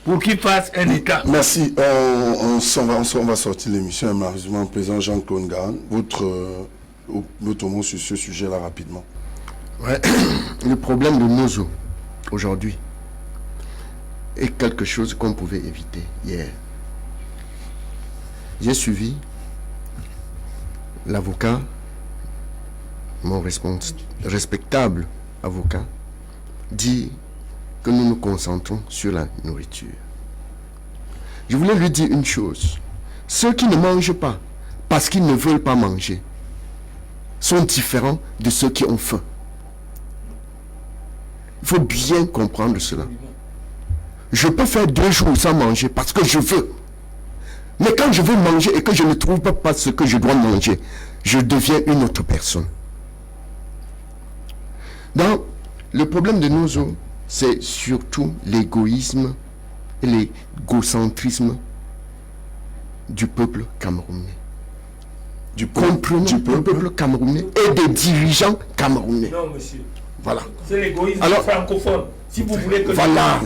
pour qu'ils fassent un État. Merci. On va sortir l'émission. Malheureusement, président Jean-Claude Gahan, votre mot sur ce sujet-là rapidement. Ouais. Le problème de Nozo, aujourd'hui, est quelque chose qu'on pouvait éviter hier. J'ai suivi l'avocat, mon respectable avocat, dit que nous nous concentrons sur la nourriture. Je voulais lui dire une chose. Ceux qui ne mangent pas parce qu'ils ne veulent pas manger sont différents de ceux qui ont faim. Il faut bien comprendre cela. Je peux faire 2 jours sans manger parce que je veux. Mais quand je veux manger et que je ne trouve pas ce que je dois manger, je deviens une autre personne. Donc, Le problème de nos eaux, c'est surtout l'égoïsme et l'égocentrisme du peuple camerounais. Du peuple camerounais et des dirigeants camerounais. Non, monsieur. Voilà. C'est l'égoïsme francophone. Si vous voulez que... Voilà.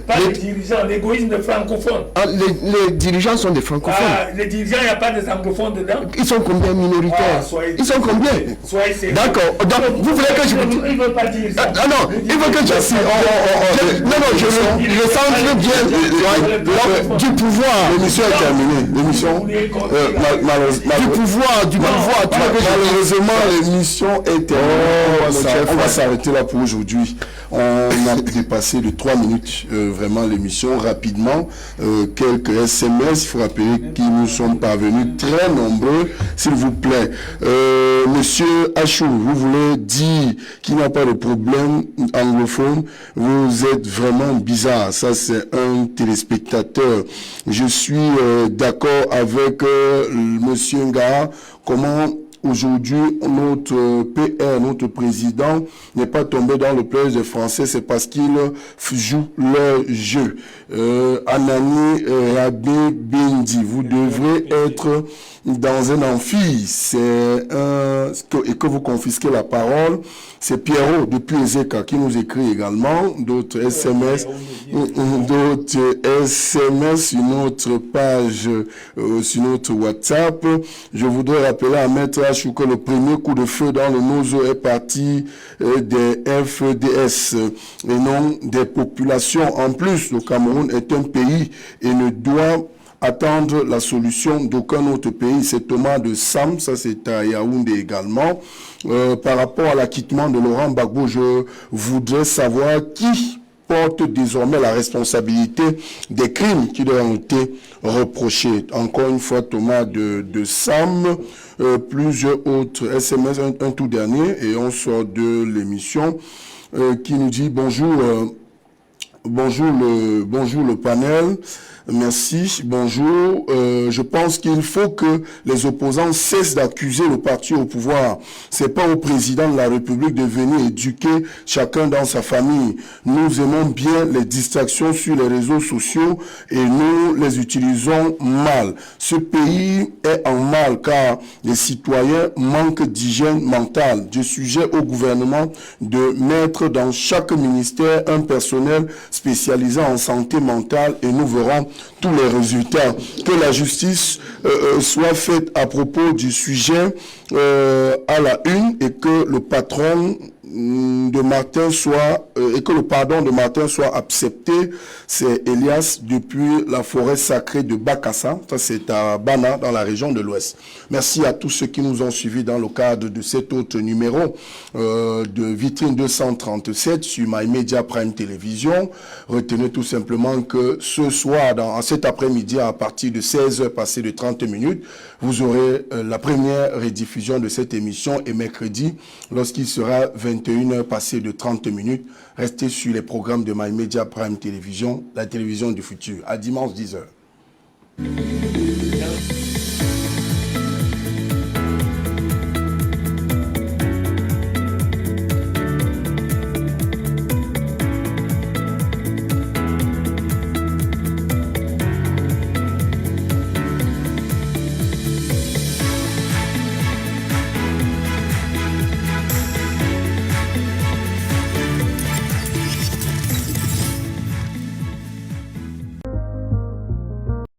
Pas les dirigeants, l'égoïsme de francophones. Les dirigeants sont des francophones. Les dirigeants, il n'y a pas des anglophones dedans. Ils sont combien minoritaires? Ils sont combien? D'accord. Donc, vous voulez que je... Il ne veut pas dire ça. Non, il veut que je... Je centre bien du pouvoir. L'émission est terminée. L'émission... Du pouvoir. Malheureusement, l'émission est terminée. On va s'arrêter là pour aujourd'hui. On a dépassé de 3 minutes vraiment l'émission rapidement. Quelques SMS, il faut rappeler qu'ils nous sont parvenus très nombreux, s'il vous plaît. Monsieur Achou, vous voulez dire qu'il n'y a pas de problème anglophone, vous êtes vraiment bizarre. Ça, c'est un téléspectateur. Je suis d'accord avec monsieur Nga. Comment aujourd'hui, notre PR, notre président, n'est pas tombé dans le piège des Français, c'est parce qu'ils jouent leur jeu. Anani Rabé Bindi, vous devrez être dans un amphi, et que vous confisquez la parole. C'est Pierrot depuis Ezeka qui nous écrit également d'autres SMS, sur notre page, sur notre WhatsApp. Je voudrais rappeler à Maître Achou que le premier coup de feu dans le Nozo est parti des FDS et non des populations. En plus, le Cameroun est un pays et ne doit attendre la solution d'aucun autre pays. C'est Thomas de Sam, ça c'est à Yaoundé également. Par rapport à l'acquittement de Laurent Gbagbo, je voudrais savoir qui porte désormais la responsabilité des crimes qui leur ont été reprochés. Encore une fois, Thomas de Sam, plusieurs autres SMS, un tout dernier, et on sort de l'émission, qui nous dit bonjour le panel. Merci, bonjour. Je pense qu'il faut que les opposants cessent d'accuser le parti au pouvoir. C'est pas au président de la République de venir éduquer chacun dans sa famille. Nous aimons bien les distractions sur les réseaux sociaux et nous les utilisons mal. Ce pays est en mal car les citoyens manquent d'hygiène mentale. Je suggère au gouvernement de mettre dans chaque ministère un personnel spécialisé en santé mentale et nous verrons tous les résultats. Que la justice soit faite à propos du sujet à la une et que le patron de Martin soit et que le pardon de Martin soit accepté. C'est Elias depuis la forêt sacrée de Bakassa. Ça c'est à Bana dans la région de l'Ouest. Merci à tous ceux qui nous ont suivis dans le cadre de cet autre numéro de Vitrine 237 sur MyMedia Prime Télévision. Retenez tout simplement que ce soir, cet après-midi, à partir de 16h passées de 30 minutes, vous aurez la première rediffusion de cette émission et mercredi, lorsqu'il sera 21h passées de 30 minutes, restez sur les programmes de MyMedia Prime Télévision, la télévision du futur. À dimanche 10h.